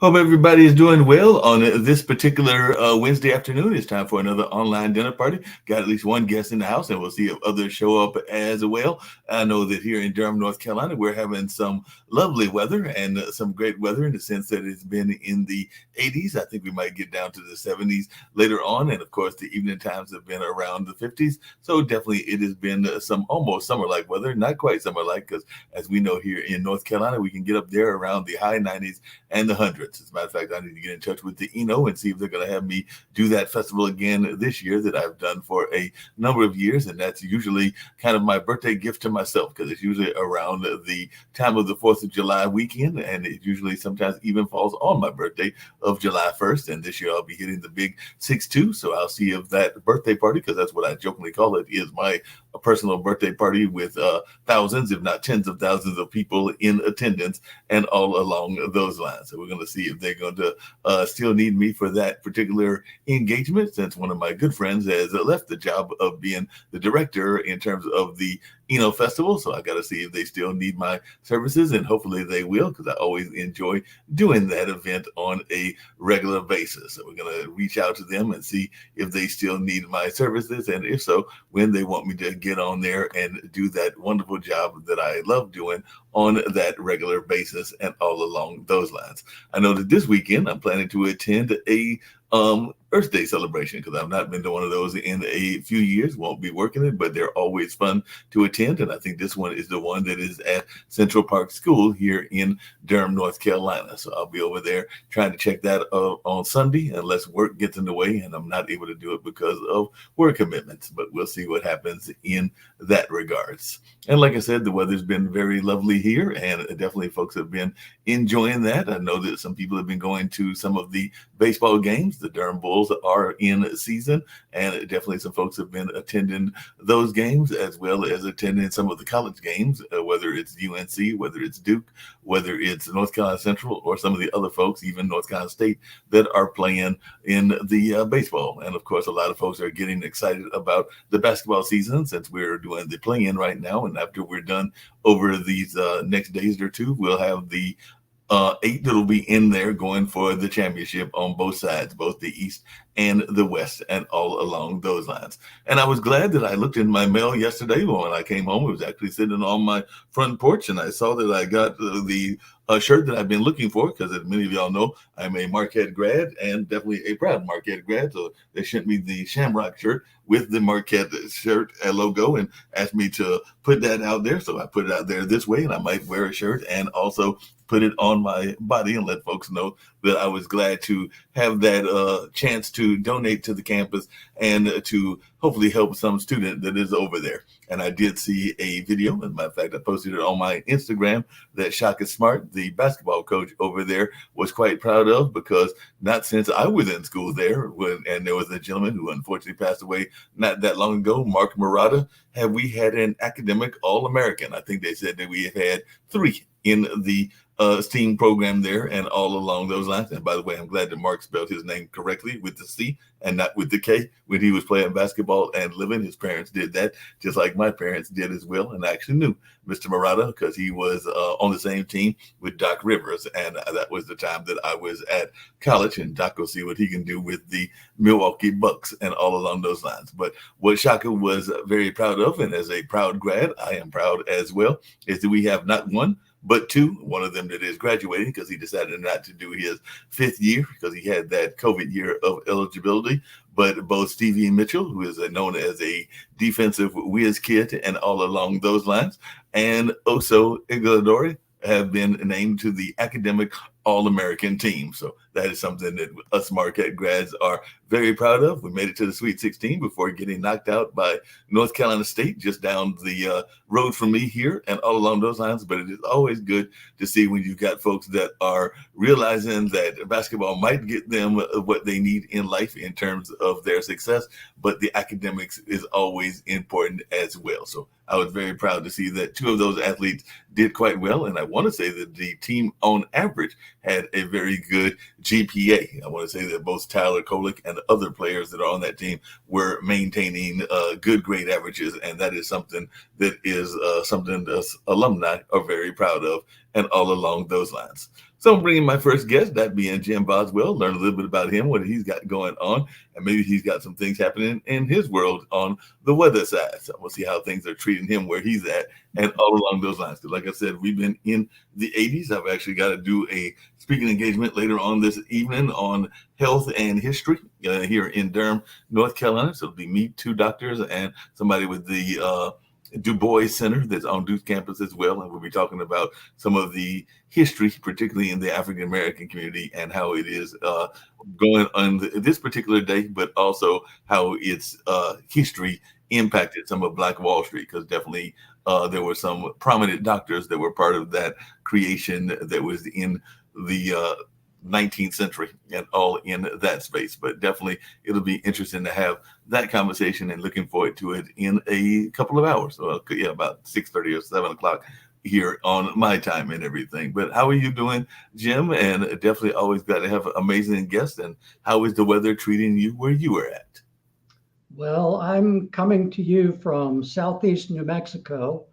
Hope everybody is doing well on this particular Wednesday afternoon. It's time for another online dinner party. Got at least one guest in the house, and we'll see if others show up as well. I know that here in Durham, North Carolina, we're having some lovely weather and some great weather in the sense that it's been in the 80s. I think we might get down to the 70s later on. And of course, the evening times have been around the 50s. So definitely it has been some almost summer like weather, not quite summer like, because as we know here in North Carolina, we can get up there around the high 90s and the hundreds. As a matter of fact, I need to get in touch with the Eno and see if they're going to have me do that festival again this year that I've done for a number of years. And that's usually kind of my birthday gift to myself because it's usually around the time of the 4th of July weekend. And it usually sometimes even falls on my birthday of July 1st. And this year I'll be hitting the big 6-2. So I'll see if that birthday party, because that's what I jokingly call it, is my personal birthday party with thousands, if not tens of thousands of people in attendance and all along those lines. So we're going to see if they're going to still need me for that particular engagement, since one of my good friends has left the job of being the director in terms of the Festival. So I got to see if they still need my services, and hopefully they will, because I always enjoy doing that event on a regular basis. So we're going to reach out to them and see if they still need my services, and if so, when they want me to get on there and do that wonderful job that I love doing on that regular basis and all along those lines. I know that this weekend I'm planning to attend a Earth Day celebration, because I've not been to one of those in a few years. Won't be working it, but they're always fun to attend. And I think this one is the one that is at Central Park School here in Durham, North Carolina. So I'll be over there trying to check that on Sunday, unless work gets in the way and I'm not able to do it because of work commitments. But we'll see what happens in that regards. And like I said, the weather's been very lovely here, and definitely folks have been enjoying that. I know that some people have been going to some of the baseball games. The Durham Bulls are in season, and definitely some folks have been attending those games, as well as attending some of the college games, whether it's UNC, whether it's Duke, whether it's North Carolina Central, or some of the other folks, even North Carolina State, that are playing in the baseball. And of course, a lot of folks are getting excited about the basketball season, since we're doing the play-in right now. And after we're done over these next days or two, we'll have the 8 that'll be in there going for the championship on both sides, both the East and the West, and all along those lines. And I was glad that I looked in my mail yesterday when I came home. It was actually sitting on my front porch, and I saw that I got the shirt that I've been looking for, because as many of y'all know, I'm a Marquette grad, and definitely a proud Marquette grad. So they sent me the Shamrock shirt with the Marquette shirt logo and asked me to put that out there. So I put it out there this way, and I might wear a shirt and also put it on my body and let folks know that I was glad to have that chance to donate to the campus and to hopefully help some student that is over there. And I did see a video. As a matter of fact, I posted it on my Instagram that Shaka Smart, the basketball coach over there, was quite proud of, because not since I was in school there, and there was a gentleman who unfortunately passed away not that long ago, Mark Murata, have we had an academic All-American. I think they said that we have had 3 in the STEAM program there and all along those lines. And by the way, I'm glad that Mark spelled his name correctly with the C and not with the K. When he was playing basketball and living, his parents did that, just like my parents did as well. And I actually knew Mr. Murata because he was on the same team with Doc Rivers. And that was the time that I was at college, and Doc will see what he can do with the Milwaukee Bucks and all along those lines. But what Shaka was very proud of, and as a proud grad, I am proud as well, is that we have not one, but 2. One of them that is graduating because he decided not to do his 5th year because he had that COVID year of eligibility. But both Stevie Mitchell, who is known as a defensive whiz kid and all along those lines, and Oso Ighodaro have been named to the academic All-American team. So that is something that us Marquette grads are very proud of. We made it to the Sweet 16 before getting knocked out by North Carolina State just down the road from me here and all along those lines. But it is always good to see when you've got folks that are realizing that basketball might get them what they need in life in terms of their success, but the academics is always important as well. So I was very proud to see that 2 of those athletes did quite well. And I want to say that the team on average had a very good GPA. I want to say that both Tyler Kolick and the other players that are on that team were maintaining good grade averages. And that is something that is something that us alumni are very proud of, and all along those lines. So I'm bringing my first guest, that being Jim Boswell, learn a little bit about him, what he's got going on, and maybe he's got some things happening in his world on the weather side. So we'll see how things are treating him where he's at and all along those lines. Because like I said, we've been in the 80s. I've actually got to do a speaking engagement later on this evening on health and history here in Durham, North Carolina. So it'll be me, two doctors, and somebody with the Du Bois Center that's on Duke campus as well. And we'll be talking about some of the history, particularly in the African American community, and how it is going on this particular day, but also how its history impacted some of Black Wall Street, because definitely there were some prominent doctors that were part of that creation that was in the 19th century and all in that space. But definitely it'll be interesting to have that conversation, and looking forward to it in a couple of hours. So yeah, about 6:30 or 7 o'clock here on my time and everything. But how are you doing, Jim? And definitely always glad to have amazing guests. And how is the weather treating you where you are at? Well, I'm coming to you from southeast New Mexico.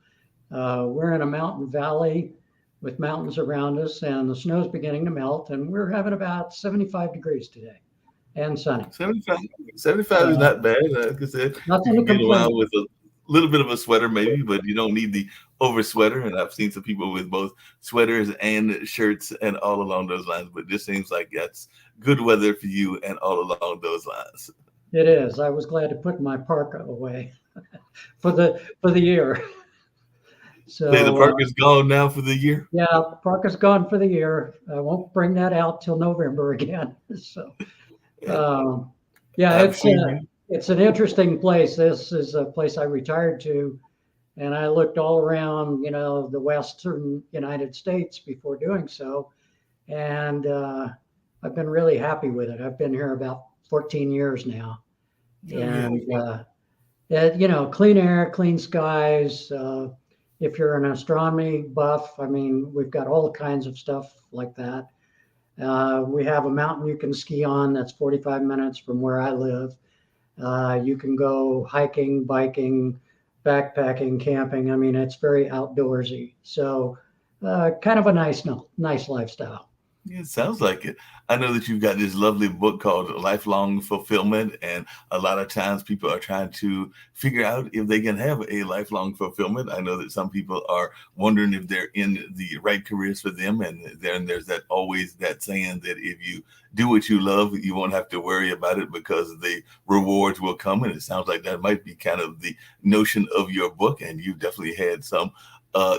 We're in a mountain valley with mountains around us, and the snow's beginning to melt, and we're having about 75 degrees today and sunny. 75, 75 is So not bad. Like I said, you nothing to can get complain around about. with a little bit of a sweater maybe, but you don't need the over sweater. And I've seen some people with both sweaters and shirts and all along those lines. But this seems like that's good weather for you and all along those lines. It is. I was glad to put my parka away for the year. Say the So park is gone now for the year. yeah, parka's gone for the year. I won't bring that out till November again. So And um, yeah, I've seen you. it's an interesting place. This is a place I retired to, and I looked all around, the Western United States before doing so, and I've been really happy with it. I've been here about 14 years now, Oh, yeah. and clean air, clean skies. If you're an astronomy buff, I mean, we've got all kinds of stuff like that. We have a mountain you can ski on that's 45 minutes from where I live. You can go hiking, biking, backpacking, camping. I mean, it's very outdoorsy. So, kind of a nice lifestyle. Yeah, it sounds like it. I know that you've got this lovely book called Lifelong Fulfillment, and a lot of times people are trying to figure out if they can have a lifelong fulfillment. I know that some people are wondering if they're in the right careers for them, and then there's that always that saying that if you do what you love, you won't have to worry about it because the rewards will come. And it sounds like that might be kind of the notion of your book, and you've definitely had some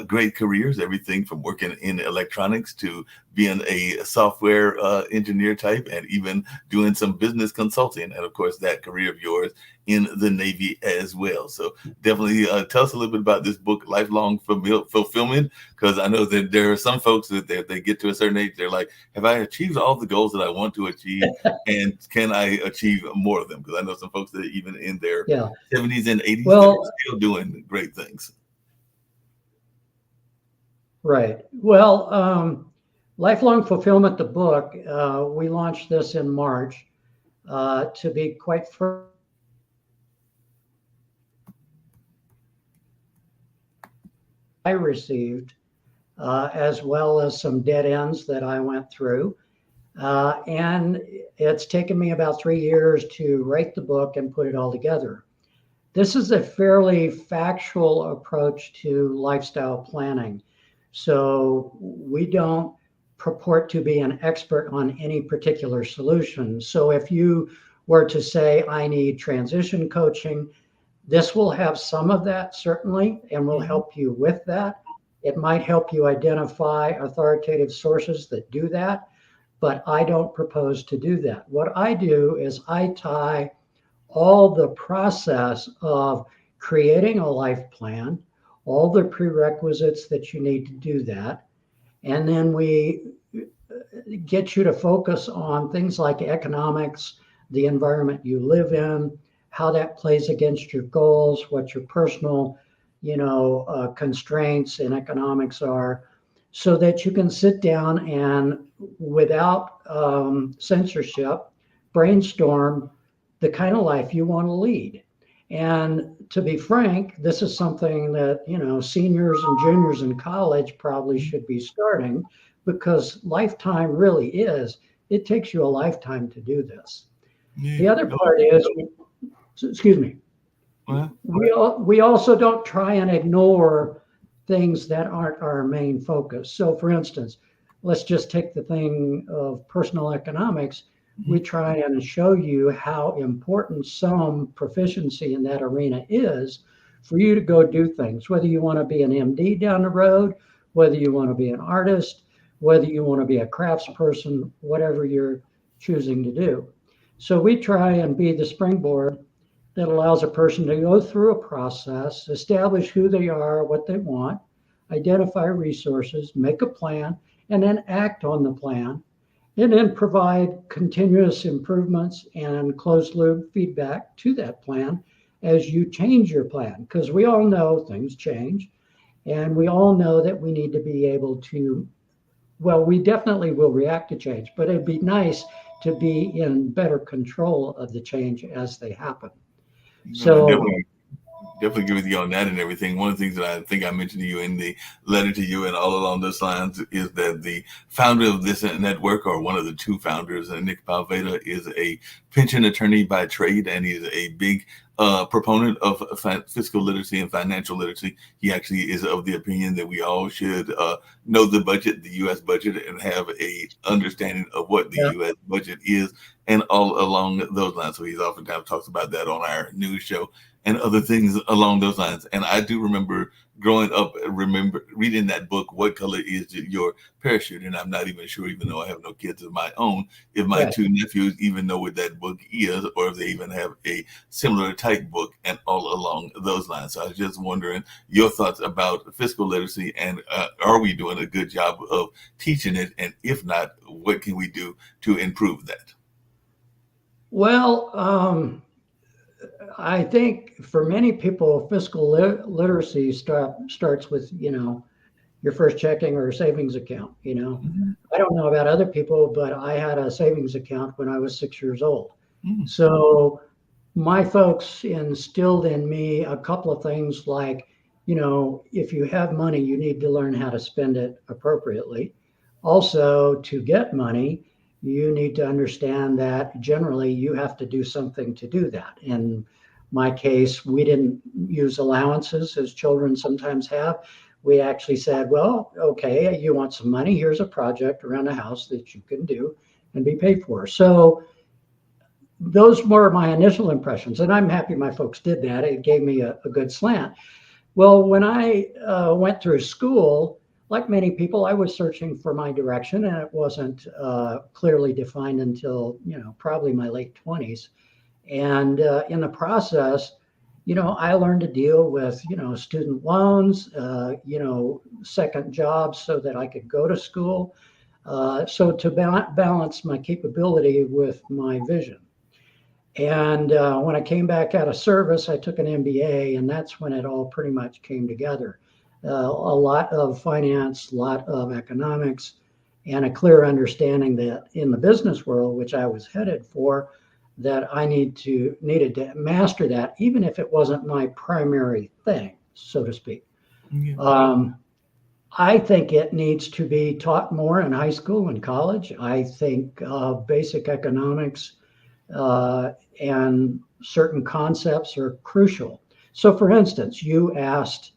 great careers, everything from working in electronics to being a software engineer type, and even doing some business consulting. And of course, that career of yours in the Navy as well. So definitely tell us a little bit about this book, Lifelong Fulfillment, because I know that there are some folks that they get to a certain age, they're like, have I achieved all the goals that I want to achieve? And can I achieve more of them? Because I know some folks that even in their Yeah. 70s and 80s that are Well, still doing great things. right. Well, Lifelong Fulfillment, the book, we launched this in March. To be quite frank, I received, as well as some dead ends that I went through. And it's taken me about 3 years to write the book and put it all together. This is a fairly factual approach to lifestyle planning. So we don't purport to be an expert on any particular solution. So if you were to say, I need transition coaching, this will have some of that certainly, and will Mhm. help you with that. It might help you identify authoritative sources that do that, but I don't propose to do that. What I do is I tie all the process of creating a life plan, all the prerequisites that you need to do that. And then we get you to focus on things like economics, the environment you live in, how that plays against your goals, what your personal, constraints and economics are, so that you can sit down and, without censorship, brainstorm the kind of life you want to lead. And to be frank, this is something that, seniors and juniors in college probably should be starting, because lifetime really is, it takes you a lifetime to do this. Yeah. The other part is, excuse me, Well, we also don't try and ignore things that aren't our main focus. So for instance, let's just take the thing of personal economics. We try and show you how important some proficiency in that arena is for you to go do things, whether you want to be an MD down the road, whether you want to be an artist, whether you want to be a craftsperson, whatever you're choosing to do. So we try and be the springboard that allows a person to go through a process, establish who they are, what they want, identify resources, make a plan, and then act on the plan, and then provide continuous improvements and closed loop feedback to that plan as you change your plan. Because we all know things change, and we all know that we need to be able to, well, we definitely will react to change, but it'd be nice to be in better control of the change as they happen. So definitely agree with you on that and everything. One of the things that I think I mentioned to you in the letter to you and all along those lines is that the founder of this network, or one of the two founders, Nick Palveda, is a pension attorney by trade, and he's a big proponent of fiscal literacy and financial literacy. He actually is of the opinion that we all should know the budget, the U.S. budget, and have a understanding of what the U.S. budget is, and all along those lines. So he's oftentimes talks about that on our news show and other things along those lines. And I do remember growing up, reading that book, What Color Is Your Parachute? And I'm not even sure, even though I have no kids of my own, if my two nephews even know what that book is, or if they even have a similar type book, and all along those lines. So I was just wondering your thoughts about fiscal literacy, and are we doing a good job of teaching it? And if not, what can we do to improve that? Well, I think for many people, fiscal literacy starts with, your first checking or savings account. I don't know about other people, but I had a savings account when I was 6 years old. So my folks instilled in me a couple of things like, if you have money, you need to learn how to spend it appropriately. Also, to get money, you need to understand that generally you have to do something to do that. In my case, we didn't use allowances as children sometimes have. We actually said, well, okay, you want some money? Here's a project around the house that you can do and be paid for. So those were my initial impressions, and I'm happy my folks did that. It gave me a good slant. Well, when I went through school, like many people, I was searching for my direction, and it wasn't clearly defined until, probably my late 20s. And in the process, I learned to deal with, student loans, second jobs so that I could go to school. So to balance my capability with my vision. And when I came back out of service, I took an MBA, and that's when it all pretty much came together. A lot of finance, a lot of economics, and a clear understanding that in the business world, which I was headed for, that I needed to master that, even if it wasn't my primary thing, so to speak. I think it needs to be taught more in high school and college. I think basic economics and certain concepts are crucial. So for instance, you asked,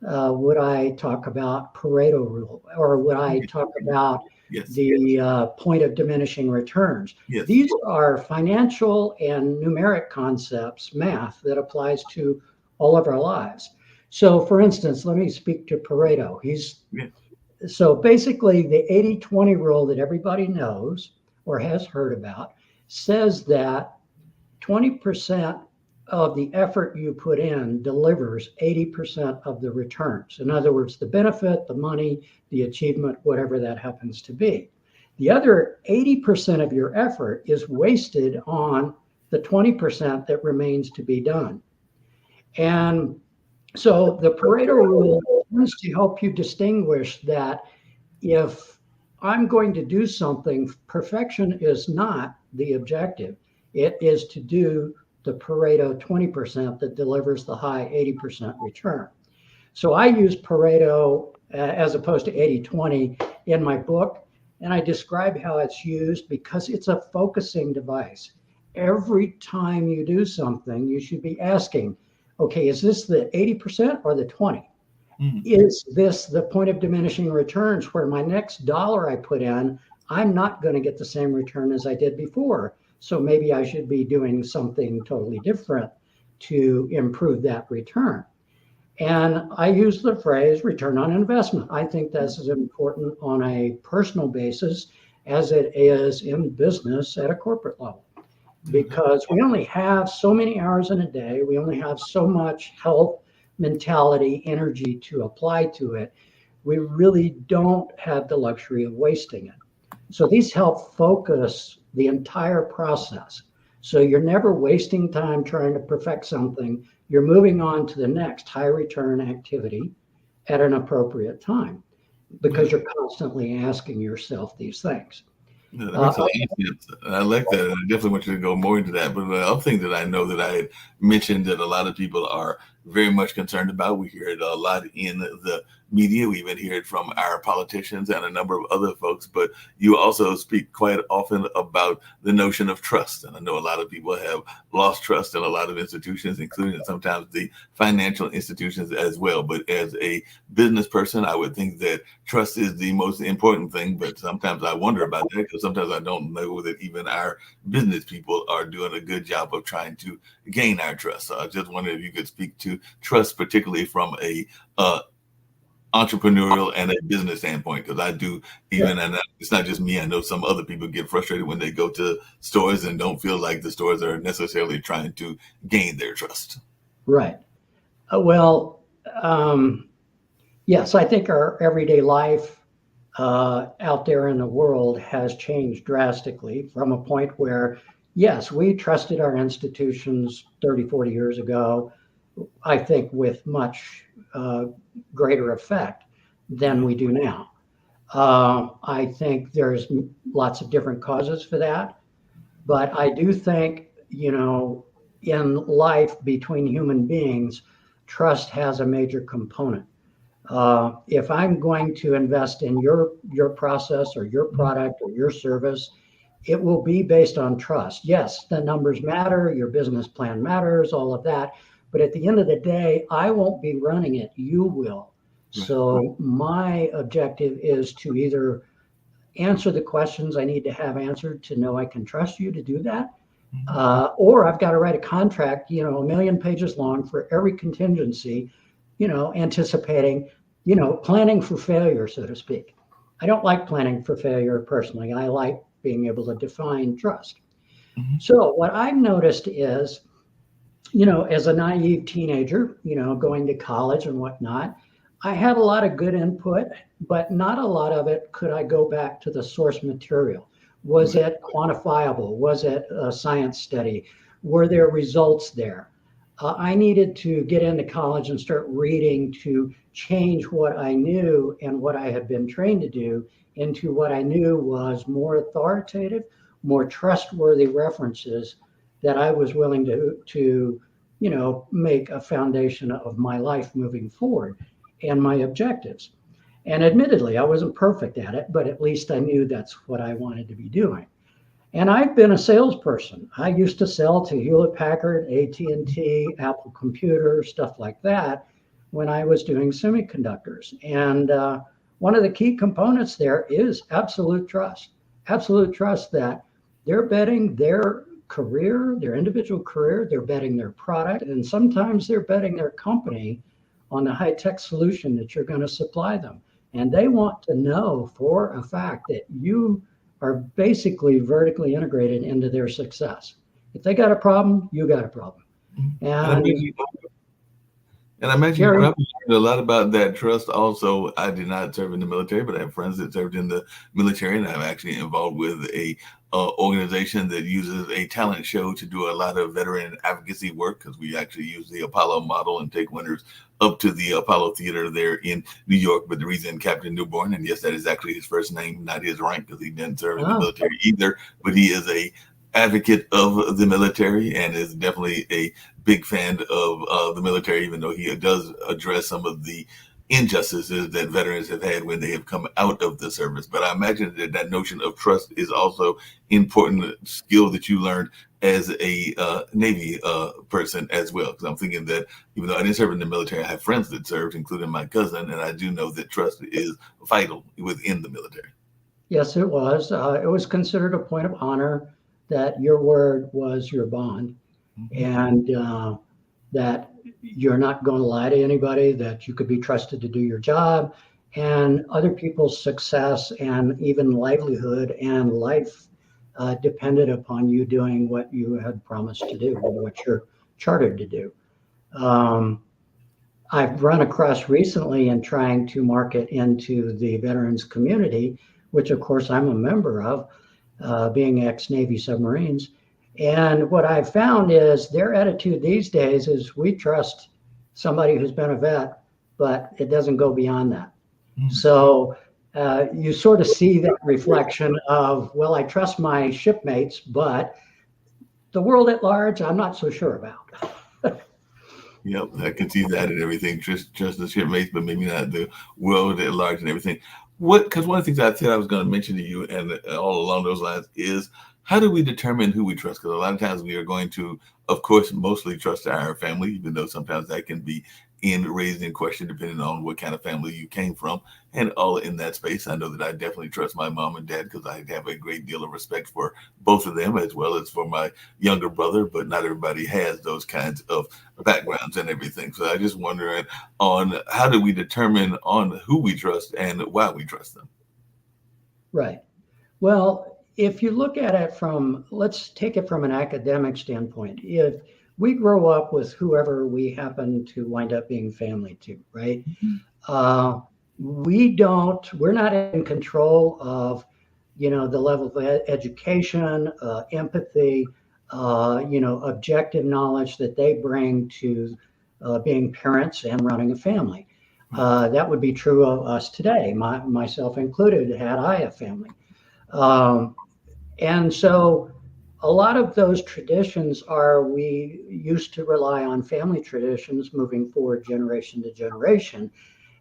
would I talk about Pareto rule, or would I talk about the point of diminishing returns? These are financial and numeric concepts, math, that applies to all of our lives. So for instance, let me speak to Pareto. So basically the 80-20 rule that everybody knows or has heard about says that 20% of the effort you put in delivers 80% of the returns. In other words, the benefit, the money, the achievement, whatever that happens to be. The other 80% of your effort is wasted on the 20% that remains to be done. And so the Pareto rule tends to help you distinguish that if I'm going to do something, perfection is not the objective. It is to do the Pareto 20% that delivers the high 80% return. So I use Pareto as opposed to 80/20 in my book. And I describe how it's used because it's a focusing device. Every time you do something, you should be asking, okay, is this the 80% or the 20? Mm-hmm. Is this the point of diminishing returns where my next dollar I put in, I'm not going to get the same return as I did before? So maybe I should be doing something totally different to improve that return. And I use the phrase return on investment. I think that's as important on a personal basis as it is in business at a corporate level, because we only have so many hours in a day. We only have so much health, mentality, energy to apply to it. We really don't have the luxury of wasting it. So these help focus the entire process. So you're never wasting time trying to perfect something. You're moving on to the next high return activity at an appropriate time because you're constantly asking yourself these things. Yeah, that makes a lot of sense. I like that. And I definitely want you to go more into that. But the other thing that I know that I had mentioned that a lot of people are very much concerned about, we hear it a lot in the media. We even hear it from our politicians and a number of other folks. But you also speak quite often about the notion of trust. And I know a lot of people have lost trust in a lot of institutions, including sometimes the financial institutions as well. But as a business person, I would think that trust is the most important thing. But sometimes I wonder about that because sometimes I don't know that even our business people are doing a good job of trying to gain our trust. So I just wondered if you could speak to trust, particularly from a entrepreneurial and a business standpoint, because I do even, and it's not just me. I know some other people get frustrated when they go to stores and don't feel like the stores are necessarily trying to gain their trust. Right. Well, yes, I think our everyday life out there in the world has changed drastically from a point where, yes, we trusted our institutions 30, 40 years ago, I think with much greater effect than we do now. I think there's lots of different causes for that, but I do think, in life between human beings, trust has a major component. If I'm going to invest in your process or your product or your service, it will be based on trust. Yes, the numbers matter, your business plan matters, all of that. But at the end of the day, I won't be running it. You will. So my objective is to either answer the questions I need to have answered to know I can trust you to do that. Or I've got to write a contract, 1,000,000 pages long for every contingency, anticipating, planning for failure, so to speak. I don't like planning for failure personally. I like being able to define trust. So what I've noticed is, as a naive teenager, going to college and whatnot, I had a lot of good input, but not a lot of it could I go back to the source material. Was it quantifiable? Was it a science study? Were there results there? I needed to get into college and start reading to change what I knew and what I had been trained to do into what I knew was more authoritative, more trustworthy references that I was willing to make a foundation of my life moving forward and my objectives. And admittedly, I wasn't perfect at it, but at least I knew that's what I wanted to be doing. And I've been a salesperson. I used to sell to Hewlett Packard, AT&T, Apple Computers, stuff like that when I was doing semiconductors. And one of the key components there is absolute trust that they're betting their career, their individual career, they're betting their product, and sometimes they're betting their company on the high-tech solution that you're going to supply them. And they want to know for a fact that you are basically vertically integrated into their success. If they got a problem, you got a problem. And I imagine you probably learned a lot about that trust. Also, I did not serve in the military, but I have friends that served in the military, and I'm actually involved with a organization that uses a talent show to do a lot of veteran advocacy work, because we actually use the Apollo model and take winners up to the Apollo Theater there in New York. But the reason Captain Newborn, and yes, that is actually his first name, not his rank, because he didn't serve in the military either, but he is a advocate of the military and is definitely a big fan of the military, even though he does address some of the injustices that veterans have had when they have come out of the service. But I imagine that that notion of trust is also important skill that you learned as a Navy person as well. Because I'm thinking that even though I didn't serve in the military, I have friends that served, including my cousin, and I do know that trust is vital within the military. Yes, it was. It was considered a point of honor that your word was your bond, and that you're not going to lie to anybody, that you could be trusted to do your job, and other people's success and even livelihood and life depended upon you doing what you had promised to do, or what you're chartered to do. Um, I've run across recently in trying to market into the veterans community, which of course I'm a member of, being ex-Navy submarines. And what I've found is their attitude these days is we trust somebody who's been a vet, but it doesn't go beyond that. So you sort of see that reflection of, well, I trust my shipmates, but the world at large, I'm not so sure about. Yep, I can see that and everything. Just the shipmates, but maybe not the world at large and everything. What? Because one of the things I said I was going to mention to you, and all along those lines, is how do we determine who we trust? Because a lot of times we are going to, of course, mostly trust our family, even though sometimes that can be raised in question depending on what kind of family you came from, and all in that space. I know that I definitely trust my mom and dad because I have a great deal of respect for both of them as well as for my younger brother. But not everybody has those kinds of backgrounds and everything. So I just wondering on how do we determine on who we trust and why we trust them. Right. Well, if you look at it from, let's take it from an academic standpoint. If we grow up with whoever we happen to wind up being family to, right? We're not in control of, the level of education, empathy, objective knowledge that they bring to being parents and running a family. That would be true of us today, myself included, had I a family. And so a lot of those traditions we used to rely on family traditions moving forward generation to generation.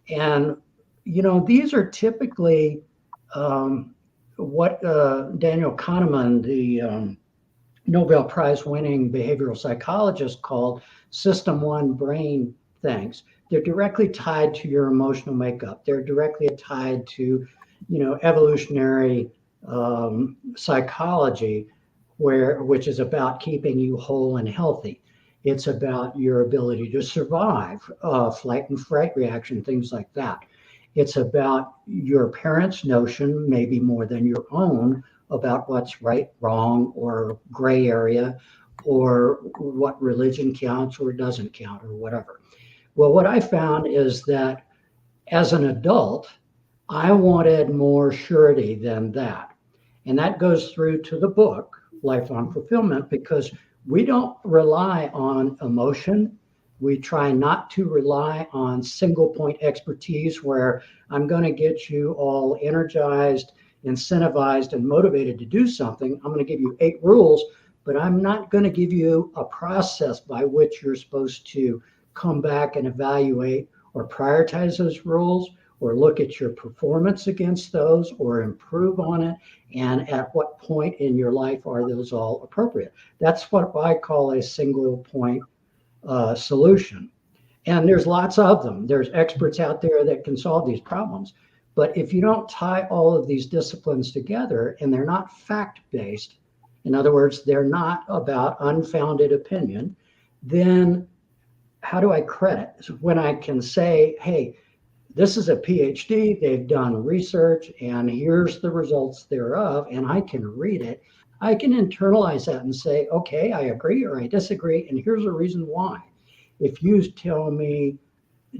And, these are typically what Daniel Kahneman, the Nobel Prize winning behavioral psychologist, called system one brain things. They're directly tied to your emotional makeup. They're directly tied to, evolutionary psychology, which is about keeping you whole and healthy. It's about your ability to survive, flight and fright reaction, things like that. It's about your parents' notion, maybe more than your own, about what's right, wrong, or gray area, or what religion counts or doesn't count, or whatever. Well, what I found is that as an adult, I wanted more surety than that. And that goes through to the book, Lifelong Fulfillment, because we don't rely on emotion. We try not to rely on single point expertise where I'm going to get you all energized, incentivized, and motivated to do something. I'm going to give you 8 rules, but I'm not going to give you a process by which you're supposed to come back and evaluate or prioritize those rules, or look at your performance against those, or improve on it, and at what point in your life are those all appropriate. That's what I call a single point solution. And there's lots of them. There's experts out there that can solve these problems. But if you don't tie all of these disciplines together and they're not fact-based, in other words, they're not about unfounded opinion, then how do I credit? When I can say, hey, this is a PhD, they've done research, and here's the results thereof, and I can read it, I can internalize that and say, okay, I agree or I disagree, and here's a reason why. If you tell me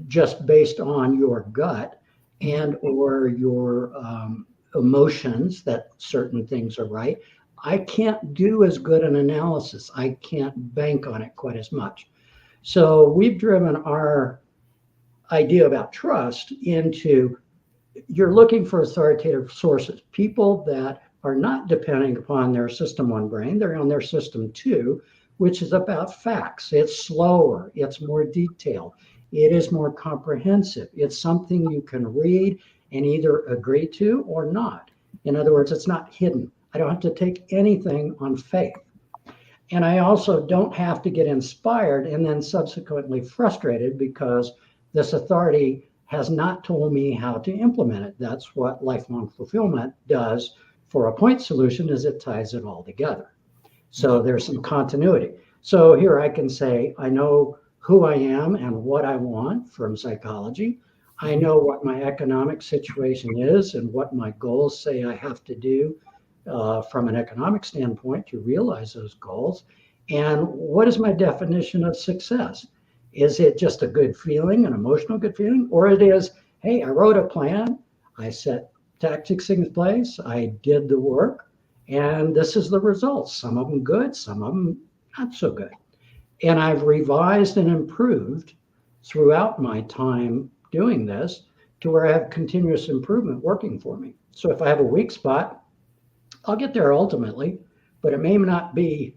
just based on your gut and or your emotions that certain things are right, I can't do as good an analysis. I can't bank on it quite as much. So we've driven our idea about trust into, you're looking for authoritative sources, people that are not depending upon their system one brain, they're on their system two, which is about facts. It's slower, it's more detailed, it is more comprehensive. It's something you can read and either agree to or not. In other words, it's not hidden. I don't have to take anything on faith. And I also don't have to get inspired and then subsequently frustrated because this authority has not told me how to implement it. That's what lifelong fulfillment does for a point solution, is it ties it all together. So there's some continuity. So here I can say, I know who I am and what I want from psychology. I know what my economic situation is and what my goals say I have to do from an economic standpoint to realize those goals. And what is my definition of success? Is it just a good feeling, an emotional good feeling? Or it is, hey, I wrote a plan, I set tactics in place, I did the work, and this is the results. Some of them good, some of them not so good. And I've revised and improved throughout my time doing this to where I have continuous improvement working for me. So if I have a weak spot, I'll get there ultimately, but it may not be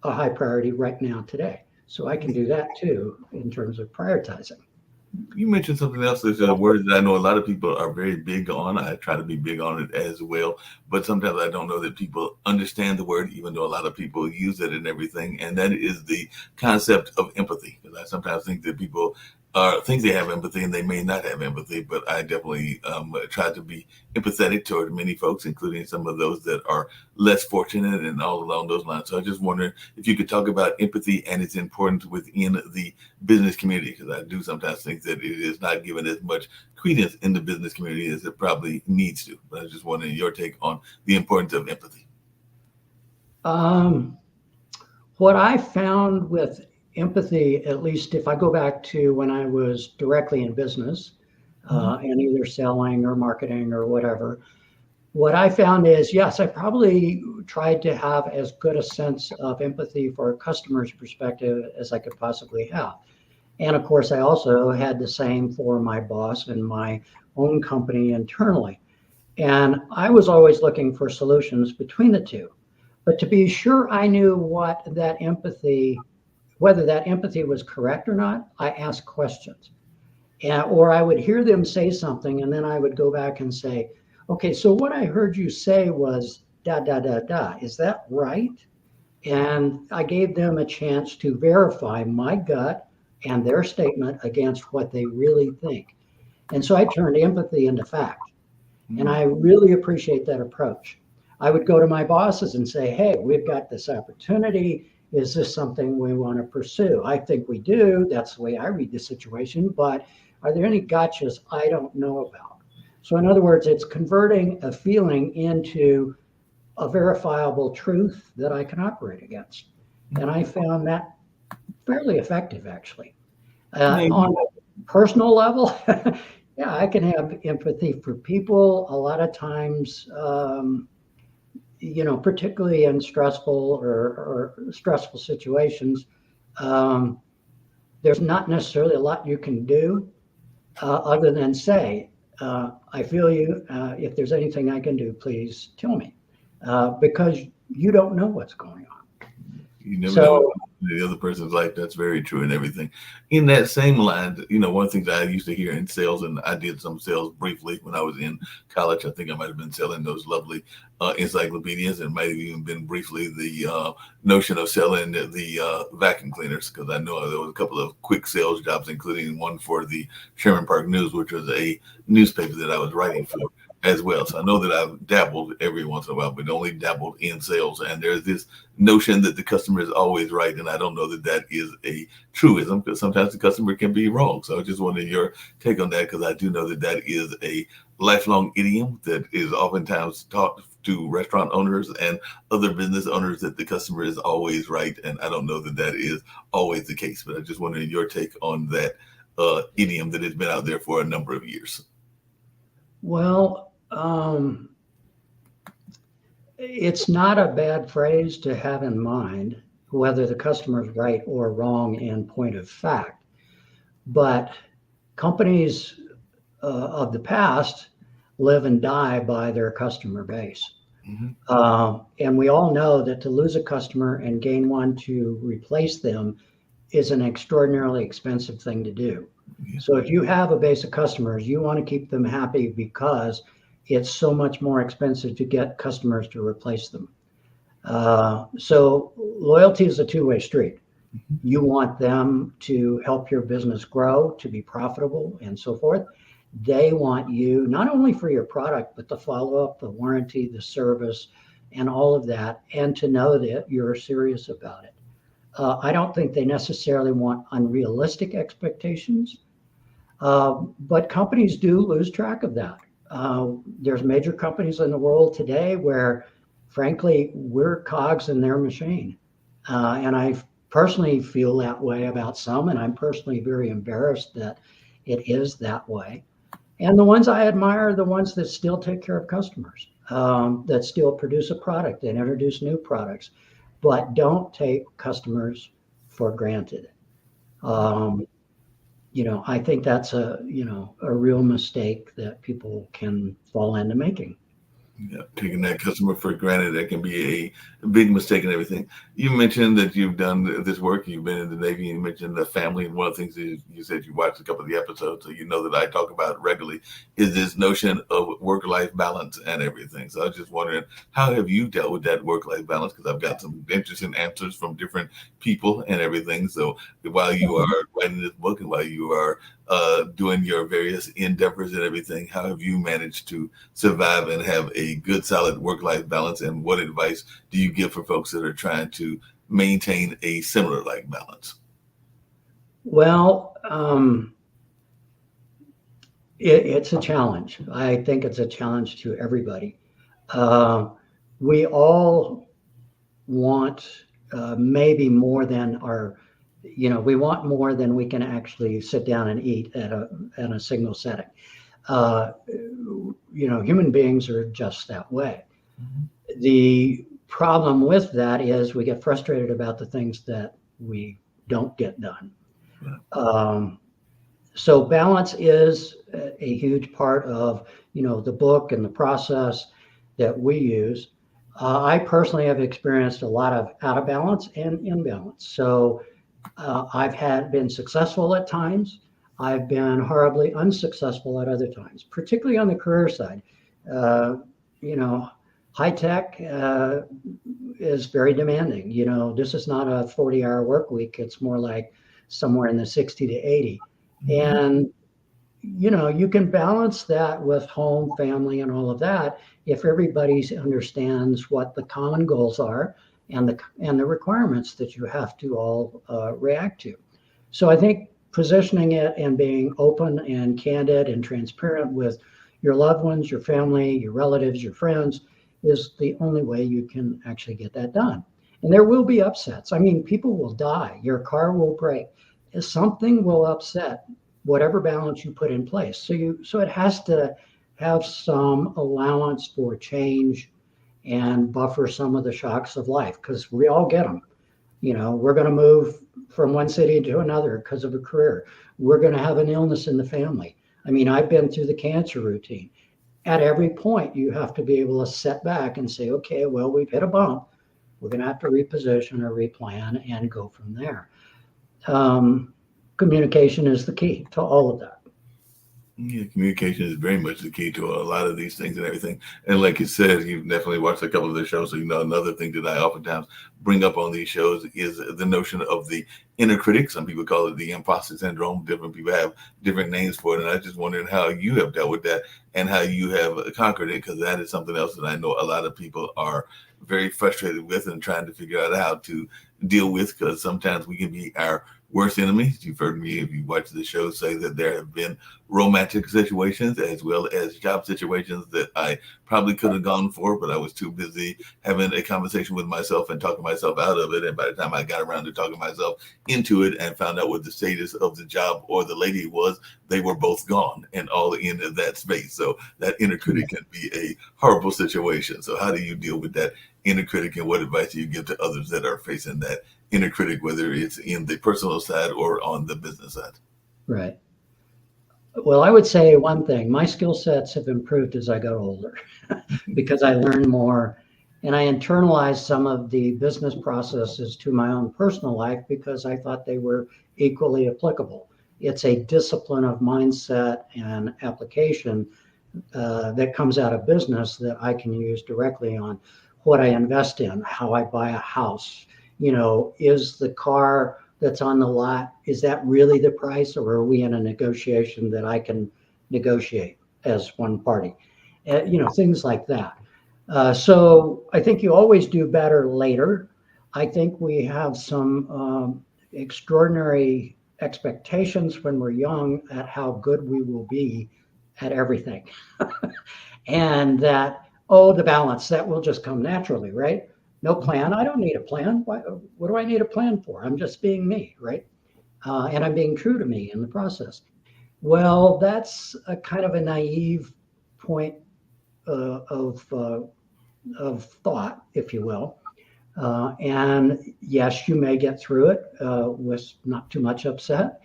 a high priority right now today. So I can do that too in terms of prioritizing. You mentioned something else that's a word that I know a lot of people are very big on. I try to be big on it as well, but sometimes I don't know that people understand the word, even though a lot of people use it and everything. And that is the concept of empathy. Because I sometimes think that people think they have empathy and they may not have empathy, but I definitely try to be empathetic toward many folks, including some of those that are less fortunate and all along those lines. So I just wonder if you could talk about empathy and its importance within the business community, because I do sometimes think that it is not given as much credence in the business community as it probably needs to. But I was just wondering your take on the importance of empathy. What I found with empathy, at least if I go back to when I was directly in business and either selling or marketing or whatever, what I found is, yes, I probably tried to have as good a sense of empathy for a customer's perspective as I could possibly have. And of course, I also had the same for my boss and my own company internally. And I was always looking for solutions between the two. But to be sure I knew what that empathy, whether that empathy was correct or not, I asked questions. Or I would hear them say something, and then I would go back and say, okay, so what I heard you say was da, da, da, da. Is that right? And I gave them a chance to verify my gut and their statement against what they really think. And so I turned empathy into fact. And I really appreciate that approach. I would go to my bosses and say, hey, we've got this opportunity. Is this something we want to pursue? I think we do. That's the way I read the situation. But are there any gotchas I don't know about? So in other words, it's converting a feeling into a verifiable truth that I can operate against. And I found that fairly effective, actually. On a personal level, yeah, I can have empathy for people. A lot of times, particularly in stressful or stressful situations, there's not necessarily a lot you can do other than say, I feel you. If there's anything I can do, please tell me, because you don't know what's going on. You never know the other person's life. That's very true and everything. In that same line, one of the things I used to hear in sales, and I did some sales briefly when I was in college. I think I might have been selling those lovely encyclopedias, and might have even been briefly the notion of selling the vacuum cleaners, because I know there was a couple of quick sales jobs, including one for the Sherman Park News, which was a newspaper that I was writing for as well. So I know that I've dabbled every once in a while, but only dabbled in sales. And there's this notion that the customer is always right. And I don't know that that is a truism, because sometimes the customer can be wrong. So I just wanted your take on that, because I do know that that is a lifelong idiom that is oftentimes taught to restaurant owners and other business owners, that the customer is always right. And I don't know that that is always the case, but I just wanted your take on that idiom that has been out there for a number of years. Well, it's not a bad phrase to have in mind, whether the customer is right or wrong in point of fact. But companies of the past live and die by their customer base. Mm-hmm. And we all know that to lose a customer and gain one to replace them is an extraordinarily expensive thing to do. Yeah. So if you have a base of customers, you want to keep them happy because it's so much more expensive to get customers to replace them. So loyalty is a two-way street. You want them to help your business grow, to be profitable, and so forth. They want you not only for your product, but the follow-up, the warranty, the service, and all of that, and to know that you're serious about it. I don't think they necessarily want unrealistic expectations, but companies do lose track of that. There's major companies in the world today where, frankly, we're cogs in their machine. And I personally feel that way about some, and I'm personally very embarrassed that it is that way. And the ones I admire are the ones that still take care of customers, that still produce a product and introduce new products, but don't take customers for granted. I think that's a real mistake that people can fall into making. Yeah, taking that customer for granted, that can be a big mistake and everything. You mentioned that you've done this work, you've been in the Navy, and you mentioned the family. And one of the things you said you watched a couple of the episodes, so you know that I talk about regularly, is this notion of work-life balance and everything. So I was just wondering, how have you dealt with that work-life balance? Because I've got some interesting answers from different people and everything. So while you are writing this book and while you are doing your various endeavors and everything, how have you managed to survive and have a good, solid work-life balance? And what advice do you give for folks that are trying to maintain a similar like balance? Well, it's a challenge. I think it's a challenge to everybody. We all want maybe more than we want more than we can actually sit down and eat at a single setting. Human beings are just that way. Mm-hmm. The problem with that is we get frustrated about the things that we don't get done. Yeah. So balance is a huge part of, the book and the process that we use. I personally have experienced a lot of out of balance and imbalance. So I've been successful at times. I've been horribly unsuccessful at other times, particularly on the career side. High tech is very demanding. This is not a 40-hour work week. It's more like somewhere in the 60 to 80. Mm-hmm. And, you can balance that with home, family, and all of that if everybody understands what the common goals are and the requirements that you have to all react to. So I think positioning it and being open and candid and transparent with your loved ones, your family, your relatives, your friends is the only way you can actually get that done. And there will be upsets. I mean, people will die. Your car will break. Something will upset whatever balance you put in place. So it has to have some allowance for change and buffer some of the shocks of life, because we all get them. We're going to move from one city to another because of a career. We're going to have an illness in the family. I mean, I've been through the cancer routine. At every point, you have to be able to set back and say, okay, well, we've hit a bump. We're going to have to reposition or replan and go from there. Communication is the key to all of that. Yeah, communication is very much the key to a lot of these things and everything. And like you said, you've definitely watched a couple of the shows. So another thing that I oftentimes bring up on these shows is the notion of the inner critic. Some people call it the imposter syndrome. Different people have different names for it. And I just wondering how you have dealt with that and how you have conquered it, because that is something else that I know a lot of people are very frustrated with and trying to figure out how to deal with, because sometimes we can be our worst enemies. You've heard me, if you watch the show, say that there have been romantic situations as well as job situations that I probably could have gone for, but I was too busy having a conversation with myself and talking myself out of it. And by the time I got around to talking myself into it and found out what the status of the job or the lady was, they were both gone and all in that space. So that inner critic can be a horrible situation. So how do you deal with that inner critic, and what advice do you give to others that are facing that inner critic, whether it's in the personal side or on the business side? Right. Well, I would say one thing, my skill sets have improved as I got older because I learned more And I internalized some of the business processes to my own personal life because I thought they were equally applicable. It's a discipline of mindset and application that comes out of business that I can use directly on what I invest in, how I buy a house. Is the car that's on the lot, is that really the price, or are we in a negotiation that I can negotiate as one party? Things like that. So I think you always do better later. I think we have some extraordinary expectations when we're young at how good we will be at everything. And that, the balance, that will just come naturally, right? No plan. I don't need a plan. What do I need a plan for? I'm just being me, right? And I'm being true to me in the process. Well, that's a kind of a naive point of thought, if you will. And yes, you may get through it with not too much upset,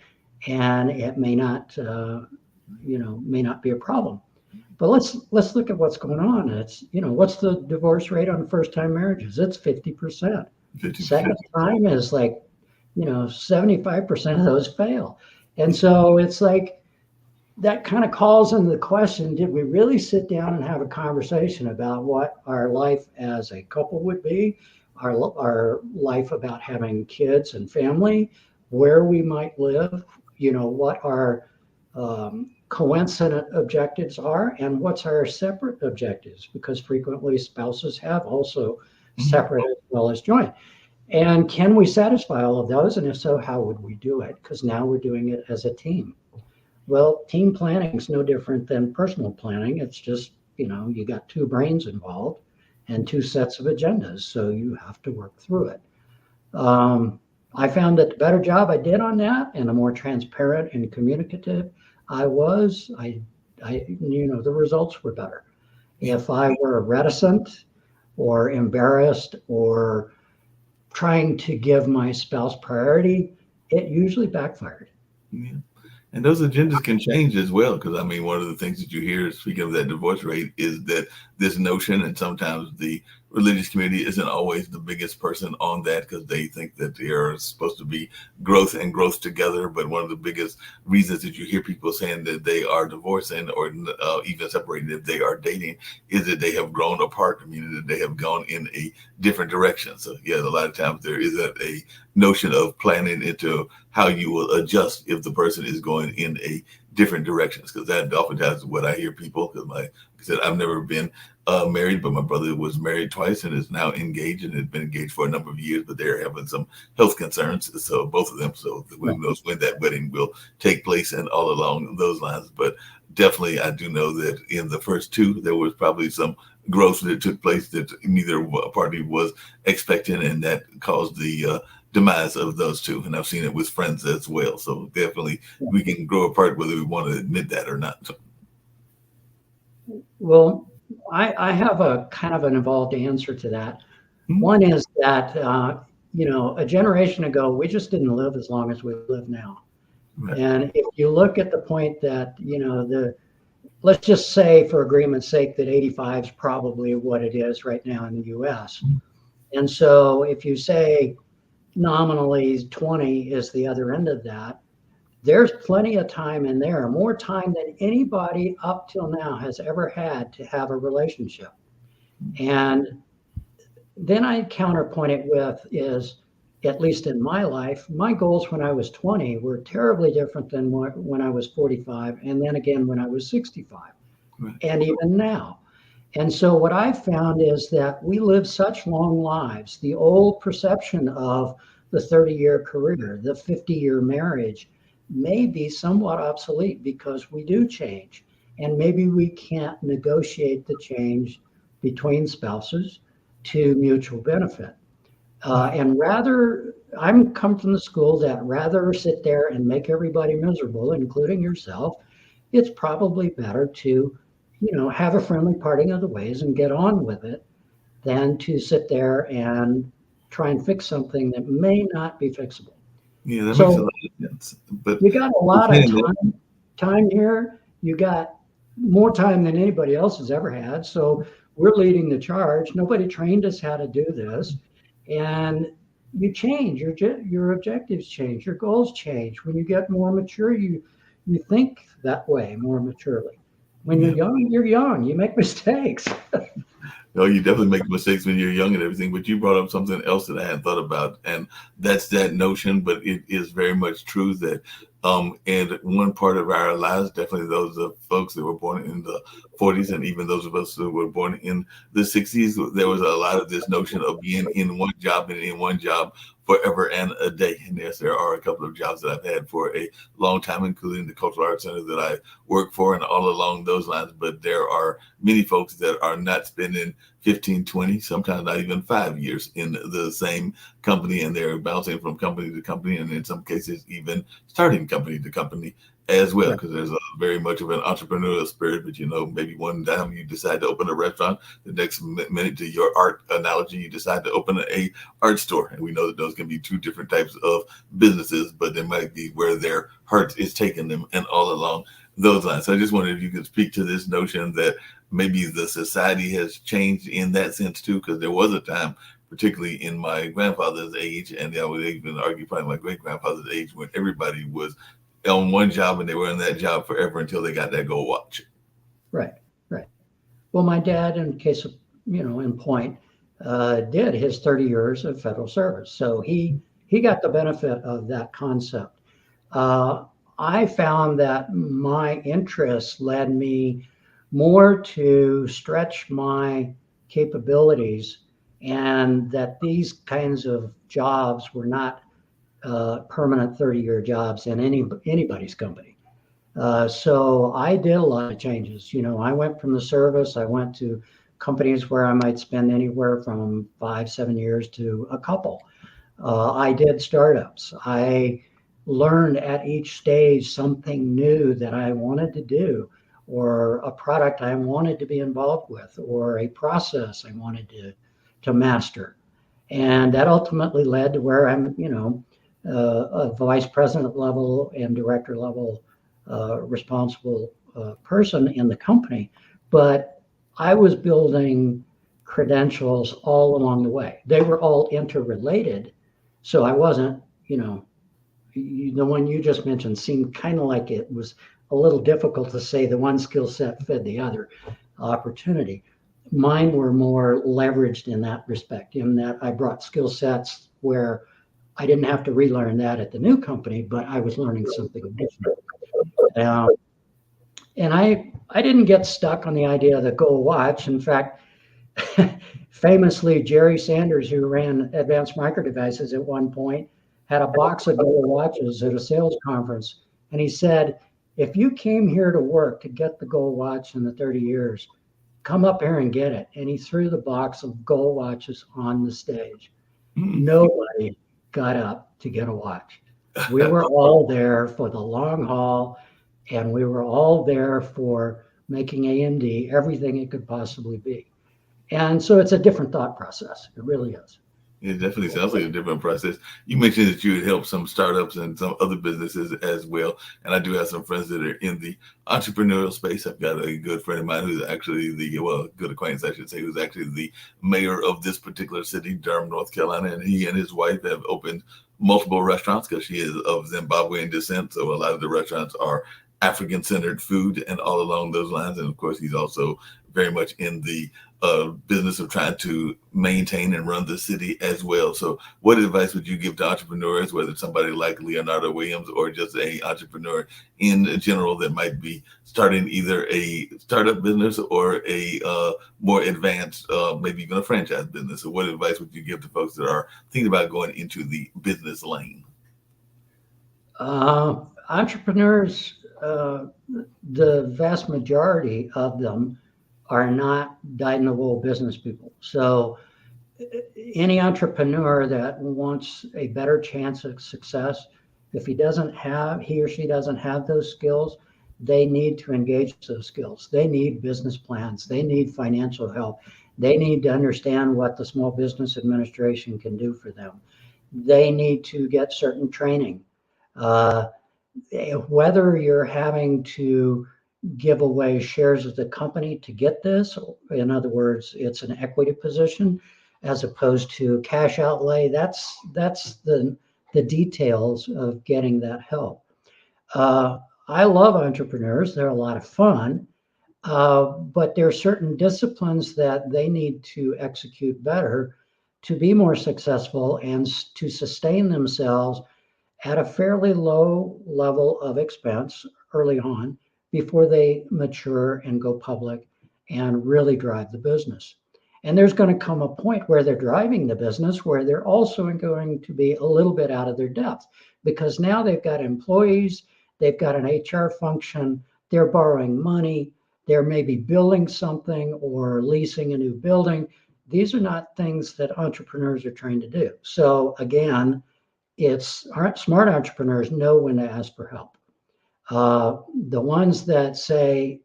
and it may not, may not be a problem. But let's look at what's going on. It's, what's the divorce rate on first-time marriages? It's 50%. 50%. Second time is like, 75% of those fail. And so it's like, that kind of calls into the question, did we really sit down and have a conversation about what our life as a couple would be, our life about having kids and family, where we might live, what our coincident objectives are, and what's our separate objectives, because frequently spouses have also separate as well as joint. And can we satisfy all of those? And if so, how would we do it? Because now we're doing it as a team. Well, team planning is no different than personal planning. It's just, you got two brains involved and two sets of agendas. So you have to work through it. I found that the better job I did on that, and the more transparent and communicative I was, the results were better. If I were reticent or embarrassed or trying to give my spouse priority, it usually backfired. Yeah. And those agendas can change as well, because one of the things that you hear, speaking of that divorce rate, is that this notion, and sometimes the religious community isn't always the biggest person on that, because they think that they are supposed to be growth and growth together. But one of the biggest reasons that you hear people saying that they are divorcing or even separating if they are dating is that they have grown apart, meaning that they have gone in a different direction. So yeah, a lot of times there isn't a notion of planning into how you will adjust if the person is going in a different directions, because that oftentimes is what I hear people, because like I said, I've never been married, but my brother was married twice and is now engaged and has been engaged for a number of years, but they're having some health concerns. So both of them, so who knows when that wedding will take place and all along those lines. But definitely I do know that in the first two, there was probably some growth that took place that neither party was expecting, and that caused the demise of those two. And I've seen it with friends as well. So definitely we can grow apart whether we want to admit that or not. Well, I have a kind of an involved answer to that. One is that, a generation ago, we just didn't live as long as we live now. Right. And if you look at the point that, let's just say for agreement's sake that 85 is probably what it is right now in the US. And so if you say nominally 20 is the other end of that, there's plenty of time in there, more time than anybody up till now has ever had to have a relationship. And then I counterpoint it with is, at least in my life, my goals when I was 20 were terribly different than when I was 45, and then again when I was 65, right. And even now. And so what I found is that we live such long lives. The old perception of the 30-year career, the 50-year marriage, may be somewhat obsolete because we do change. And maybe we can't negotiate the change between spouses to mutual benefit. And rather, I'm come from the school that rather sit there and make everybody miserable, including yourself, it's probably better to, have a friendly parting of the ways and get on with it than to sit there and try and fix something that may not be fixable. Yeah, that makes a lot of sense. But you got a lot of time here. You got more time than anybody else has ever had. So we're leading the charge. Nobody trained us how to do this. And you change, your objectives change, your goals change. When you get more mature, you think that way more maturely. When Yeah. you're young, you make mistakes. No, you definitely make mistakes when you're young and everything, but you brought up something else that I hadn't thought about, and that's that notion, but it is very much true that in one part of our lives, definitely those of folks that were born in the 40s and even those of us who were born in the 60s, there was a lot of this notion of being in one job and in one job forever and a day. And yes, there are a couple of jobs that I've had for a long time, including the Cultural Arts Center that I work for and all along those lines. But there are many folks that are not spending 15, 20, sometimes not even 5 years in the same company, and they're bouncing from company to company, and in some cases even starting company to company as well, because there's a very much of an entrepreneurial spirit. But maybe one time you decide to open a restaurant, the next minute, to your art analogy, you decide to open a art store, and we know that those can be two different types of businesses, but they might be where their heart is taking them, and all along those lines. So I just wondered if you could speak to this notion that maybe the society has changed in that sense too, because there was a time, particularly in my grandfather's age, and I would even argue probably my great grandfather's age, when everybody was on one job and they were in that job forever until they got that gold watch. Right, right. Well, my dad, in case of, in point, did his 30 years of federal service. So he got the benefit of that concept. I found that my interests led me more to stretch my capabilities, and that these kinds of jobs were not permanent 30-year jobs in anybody's company. So I did a lot of changes. I went from the service, I went to companies where I might spend anywhere from 5-7 years to a couple. I did startups. I learned at each stage something new that I wanted to do, or a product I wanted to be involved with, or a process I wanted to master. And that ultimately led to where I'm, a vice president level and director level responsible person in the company. But I was building credentials all along the way. They were all interrelated. So I wasn't, the one you just mentioned seemed kind of like it was a little difficult to say the one skill set fed the other opportunity. Mine were more leveraged in that respect, in that I brought skill sets where I didn't have to relearn that at the new company, but I was learning something different. And I didn't get stuck on the idea of the gold watch. In fact, famously, Jerry Sanders, who ran Advanced Micro Devices at one point, had a box of gold watches at a sales conference. And he said, if you came here to work to get the gold watch in the 30 years, come up here and get it. And he threw the box of gold watches on the stage. Nobody got up to get a watch. We were all there for the long haul, and we were all there for making AMD everything it could possibly be. And so it's a different thought process. It really is. It definitely sounds like a different process. You mentioned that you had helped some startups and some other businesses as well. And I do have some friends that are in the entrepreneurial space. I've got a good friend of mine who's actually good acquaintance, I should say, who's actually the mayor of this particular city, Durham, North Carolina. And he and his wife have opened multiple restaurants because she is of Zimbabwean descent. So a lot of the restaurants are African-centered food and all along those lines. And of course, he's also very much in the business of trying to maintain and run the city as well. So what advice would you give to entrepreneurs, whether it's somebody like Leonardo Williams or just a entrepreneur in general that might be starting either a startup business or a more advanced, maybe even a franchise business? So what advice would you give to folks that are thinking about going into the business lane? Entrepreneurs, the vast majority of them are not dyed-in-the-wool business people. So any entrepreneur that wants a better chance of success, if he or she doesn't have those skills, they need to engage those skills. They need business plans. They need financial help. They need to understand what the Small Business Administration can do for them. They need to get certain training. Whether you're having to give away shares of the company to get this. In other words, it's an equity position as opposed to cash outlay. That's the details of getting that help. I love entrepreneurs. They're a lot of fun, but there are certain disciplines that they need to execute better to be more successful and to sustain themselves at a fairly low level of expense early on before they mature and go public and really drive the business. And there's going to come a point where they're driving the business where they're also going to be a little bit out of their depth, because now they've got employees, they've got an HR function, they're borrowing money, they're maybe building something or leasing a new building. These are not things that entrepreneurs are trained to do. So again, smart entrepreneurs know when to ask for help. The ones that say,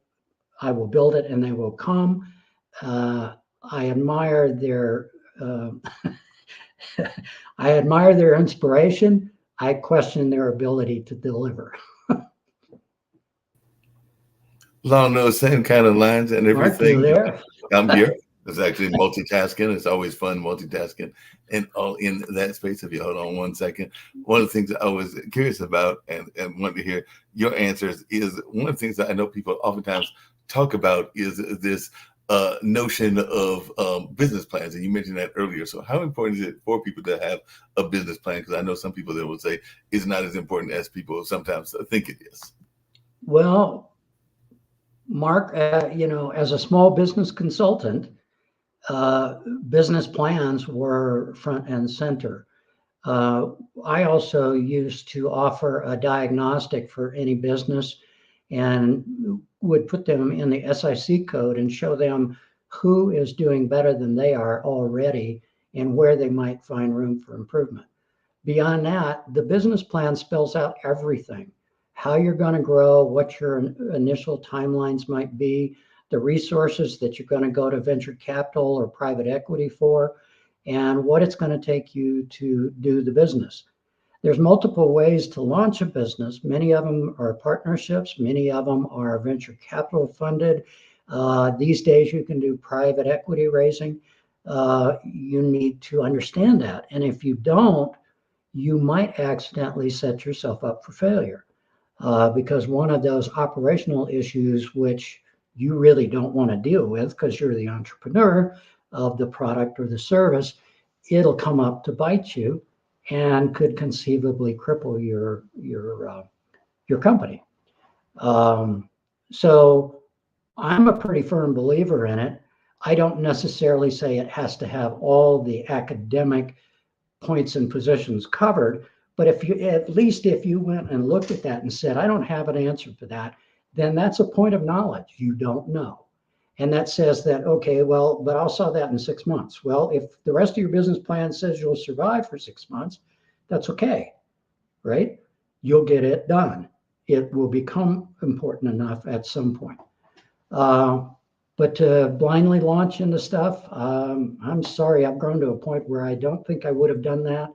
I will build it and they will come, I admire their inspiration. I question their ability to deliver. Along those same kind of lines and everything. Mark, you there? I'm here. It's actually multitasking. It's always fun multitasking. And all in that space, if you hold on one second, one of the things I was curious about and wanted to hear your answers is one of the things that I know people oftentimes talk about is this notion of business plans. And you mentioned that earlier. So how important is it for people to have a business plan? Because I know some people that will say it's not as important as people sometimes think it is. Well, Mark, as a small business consultant, business plans were front and center. I also used to offer a diagnostic for any business and would put them in the SIC code and show them who is doing better than they are already and where they might find room for improvement. Beyond that, the business plan spells out everything: how you're going to grow, what your initial timelines might be, the resources that you're going to go to venture capital or private equity for, and what it's going to take you to do the business. There's multiple ways to launch a business. Many of them are partnerships. Many of them are venture capital funded. These days you can do private equity raising. You need to understand that. And if you don't, you might accidentally set yourself up for failure. Because one of those operational issues, which you really don't want to deal with because you're the entrepreneur of the product or the service, it'll come up to bite you and could conceivably cripple your company. So I'm a pretty firm believer in it. I don't necessarily say it has to have all the academic points and positions covered, but if you went and looked at that and said, I don't have an answer for that, then that's a point of knowledge. You don't know. And that says that, okay, well, but I'll solve that in 6 months. Well, if the rest of your business plan says you'll survive for 6 months, that's okay, right? You'll get it done. It will become important enough at some point. But to blindly launch into stuff, I'm sorry, I've grown to a point where I don't think I would have done that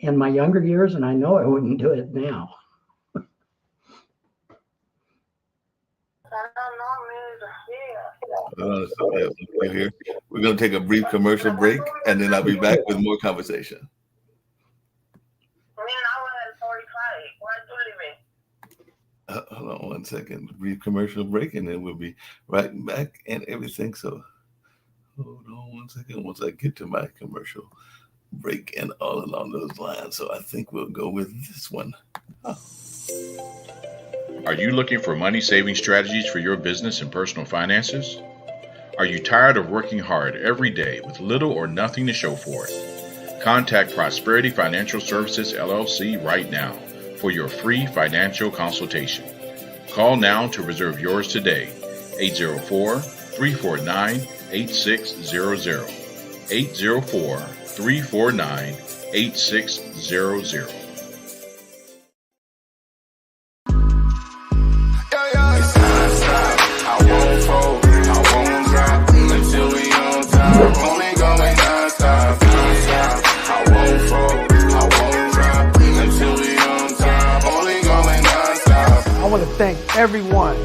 in my younger years, and I know I wouldn't do it now. Here. We're going to take a brief commercial break, and then I'll be back with more conversation. Hold on one second. Brief commercial break, and then we'll be right back and everything. So hold on one second once I get to my commercial break and all along those lines. So I think we'll go with this one. Are you looking for money-saving strategies for your business and personal finances? Are you tired of working hard every day with little or nothing to show for it? Contact Prosperity Financial Services, LLC right now for your free financial consultation. Call now to reserve yours today. 804-349-8600. 804-349-8600. I want to thank everyone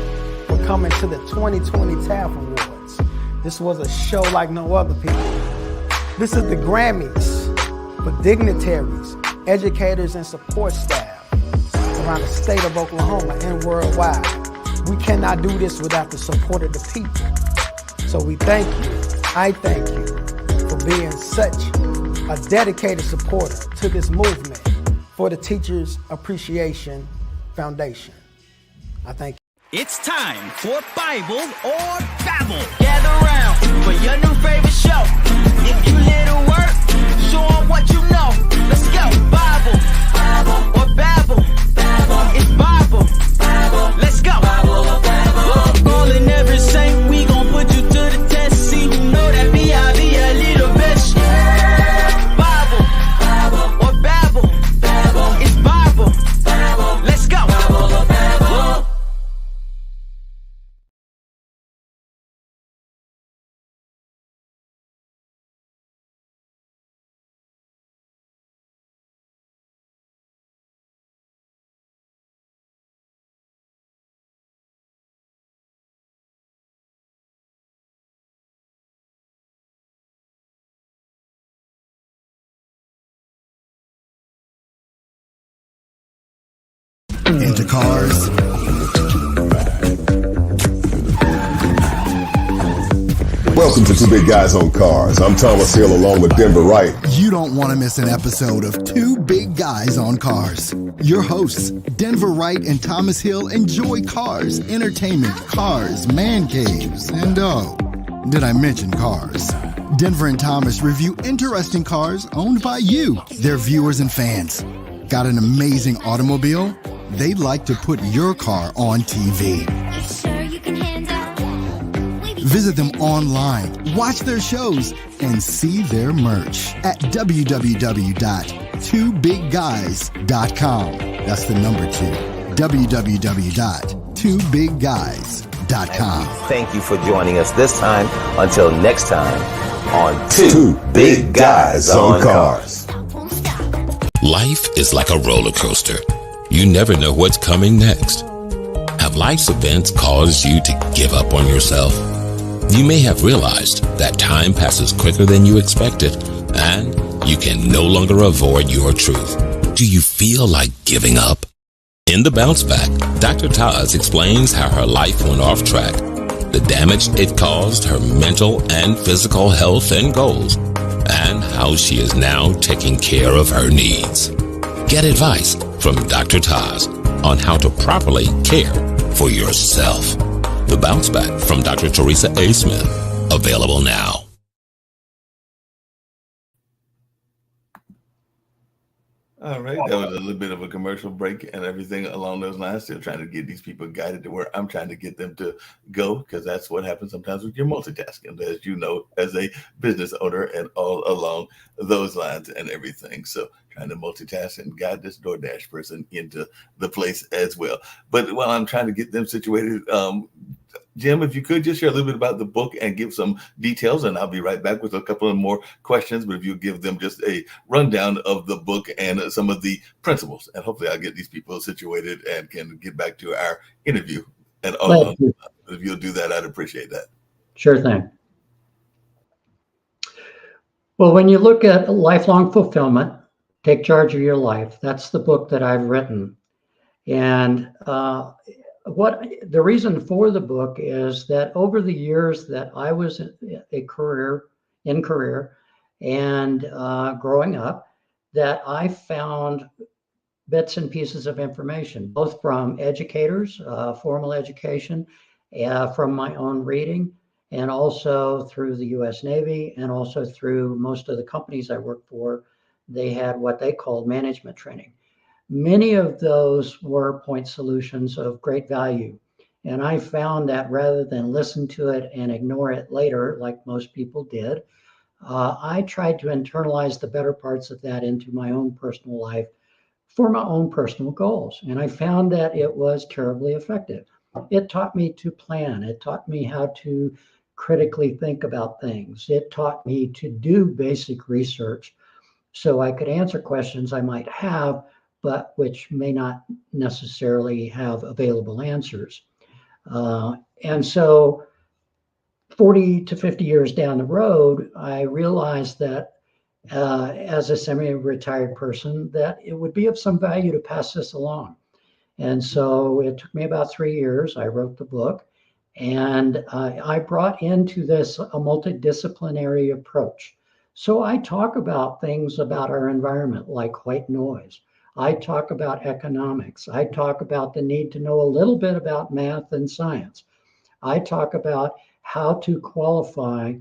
for coming to the 2020 TAF Awards. This was a show like no other, people. This is the Grammys for dignitaries, educators, and support staff around the state of Oklahoma and worldwide. We cannot do this without the support of the people. So we thank you, I thank you, for being such a dedicated supporter to this movement for the Teachers Appreciation Foundation. I thank you. It's time for Bible or Babble. Gather around for your new favorite show. If you little work, show 'em what you know. Let's go. Bible or Babble. It's Bible. Let's go. All in every saint, we gon' put you to the test. See who know that B.I.B. a little bitch. Bible or Babble. It's Bible. Let's go. Into cars. Welcome to Two Big Guys on Cars. I'm Thomas Hill along with Denver Wright. You don't want to miss an episode of Two Big Guys on Cars. Your hosts, Denver Wright and Thomas Hill, enjoy cars, entertainment, cars, man caves, and oh, did I mention cars? Denver and Thomas review interesting cars owned by you, their viewers and fans. Got an amazing automobile? They'd like to put your car on TV. Visit them online, watch their shows, and see their merch at www.twobigguys.com. That's the number 2. www.twobigguys.com. Thank you for joining us this time. Until next time on Two Big Guys on Cars. Life is like a roller coaster. You never know what's coming next. Have life's events caused you to give up on yourself? You may have realized that time passes quicker than you expected, and you can no longer avoid your truth. Do you feel like giving up? In The Bounce Back, Dr. Taz explains how her life went off track, the damage it caused her mental and physical health and goals, and how she is now taking care of her needs. Get advice from Dr. Taz on how to properly care for yourself. The Bounce Back from Dr. Teresa A. Smith. Available now. All right, that was a little bit of a commercial break and everything along those lines. Still trying to get these people guided to where I'm trying to get them to go, because that's what happens sometimes with your multitasking, as you know, as a business owner and all along those lines and everything. So trying to multitask and guide this DoorDash person into the place as well. But while I'm trying to get them situated, Jim, if you could just share a little bit about the book and give some details, and I'll be right back with a couple of more questions. But if you give them just a rundown of the book and some of the principles, and hopefully I'll get these people situated and can get back to our interview. And if you'll do that, I'd appreciate that. Sure thing. Well, when you look at lifelong fulfillment, take charge of your life. That's the book that I've written. And what the reason for the book is that over the years that I was in career and growing up, that I found bits and pieces of information, both from educators, formal education, from my own reading, and also through the U.S. Navy, and also through most of the companies I worked for. They had what they called management training. Many of those were point solutions of great value. And I found that rather than listen to it and ignore it later, like most people did, I tried to internalize the better parts of that into my own personal life for my own personal goals. And I found that it was terribly effective. It taught me to plan. It taught me how to critically think about things. It taught me to do basic research so I could answer questions I might have, but which may not necessarily have available answers. And so 40 to 50 years down the road, I realized that as a semi-retired person, that it would be of some value to pass this along. And so it took me about 3 years. I wrote the book, and I brought into this a multidisciplinary approach. So I talk about things about our environment, like white noise. I talk about economics. I talk about the need to know a little bit about math and science. I talk about how to qualify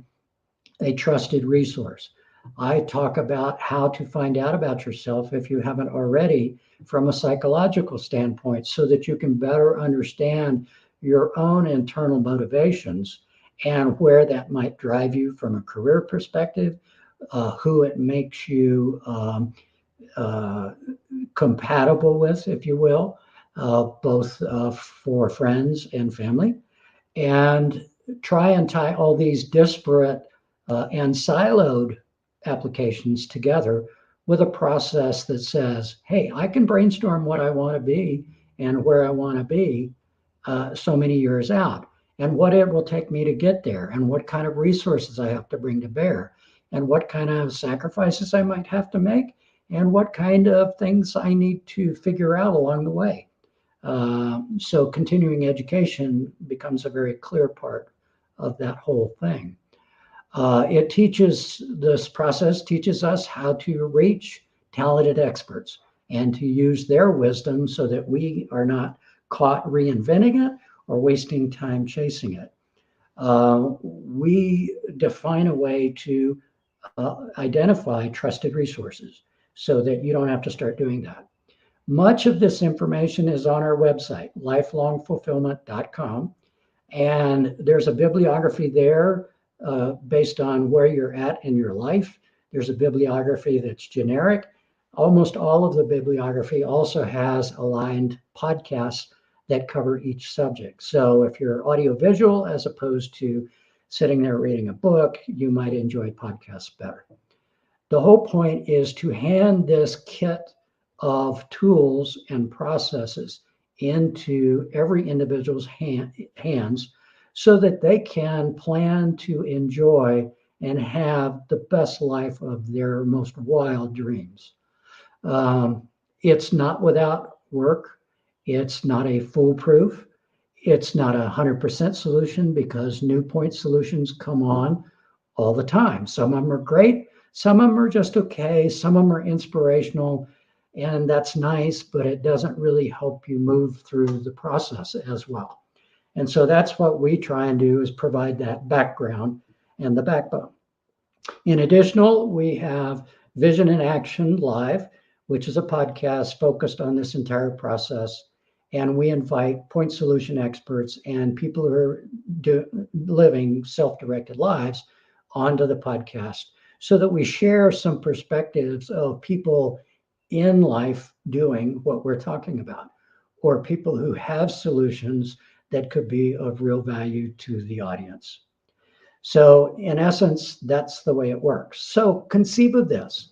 a trusted resource. I talk about how to find out about yourself, if you haven't already, from a psychological standpoint, so that you can better understand your own internal motivations and where that might drive you from a career perspective, who it makes you compatible with, if you will, both for friends and family, and try and tie all these disparate and siloed applications together with a process that says, hey, I can brainstorm what I want to be and where I want to be so many years out, and what it will take me to get there, and what kind of resources I have to bring to bear, and what kind of sacrifices I might have to make, and what kind of things I need to figure out along the way. So continuing education becomes a very clear part of that whole thing. This process teaches us how to reach talented experts and to use their wisdom so that we are not caught reinventing it or wasting time chasing it. We define a way to identify trusted resources so that you don't have to start doing that. Much of this information is on our website, lifelongfulfillment.com, and there's a bibliography there based on where you're at in your life. There's a bibliography that's generic. Almost all of the bibliography also has aligned podcasts that cover each subject. So if you're audiovisual as opposed to sitting there reading a book, you might enjoy podcasts better. The whole point is to hand this kit of tools and processes into every individual's hands so that they can plan to enjoy and have the best life of their most wild dreams. It's not without work. It's not a foolproof. It's not a 100% solution, because new point solutions come on all the time. Some of them are great. Some of them are just okay. Some of them are inspirational, and that's nice, but it doesn't really help you move through the process as well. And so that's what we try and do, is provide that background and the backbone. In addition, we have Vision in Action Live, which is a podcast focused on this entire process. And we invite point solution experts and people who are living self-directed lives onto the podcast so that we share some perspectives of people in life doing what we're talking about, or people who have solutions that could be of real value to the audience. So in essence, that's the way it works. So conceive of this.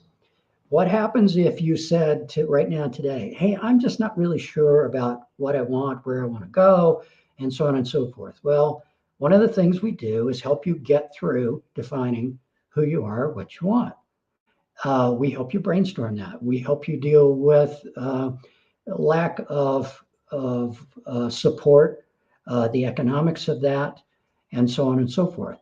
What happens if you said to right now today, hey, I'm just not really sure about what I want, where I want to go, and so on and so forth? Well, one of the things we do is help you get through defining who you are, what you want. We help you brainstorm that. We help you deal with lack of support, the economics of that, and so on and so forth.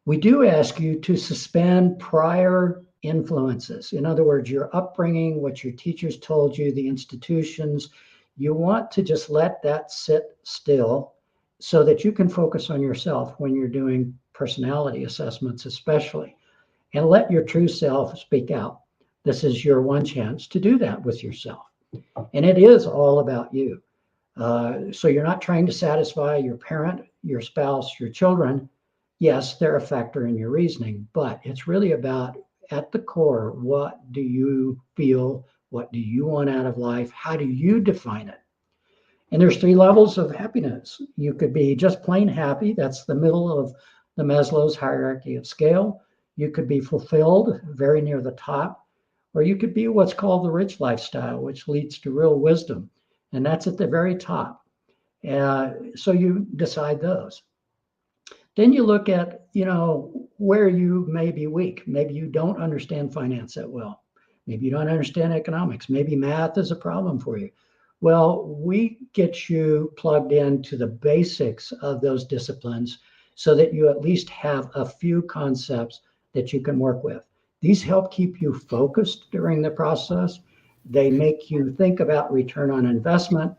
We do ask you to suspend prior influences. In other words, your upbringing, what your teachers told you, the institutions, you want to just let that sit still so that you can focus on yourself when you're doing personality assessments, especially, and let your true self speak out. This is your one chance to do that with yourself. And it is all about you. So you're not trying to satisfy your parent, your spouse, your children. Yes, they're a factor in your reasoning, but it's really about, at the core, what do you feel? What do you want out of life? How do you define it? And there's 3 levels of happiness. You could be just plain happy. That's the middle of the Maslow's hierarchy of scale. You could be fulfilled, very near the top, or you could be what's called the rich lifestyle, which leads to real wisdom. And that's at the very top. So you decide those. Then you look at, where you may be weak. Maybe you don't understand finance that well. Maybe you don't understand economics. Maybe math is a problem for you. Well, we get you plugged into the basics of those disciplines so that you at least have a few concepts that you can work with. These help keep you focused during the process. They make you think about return on investment.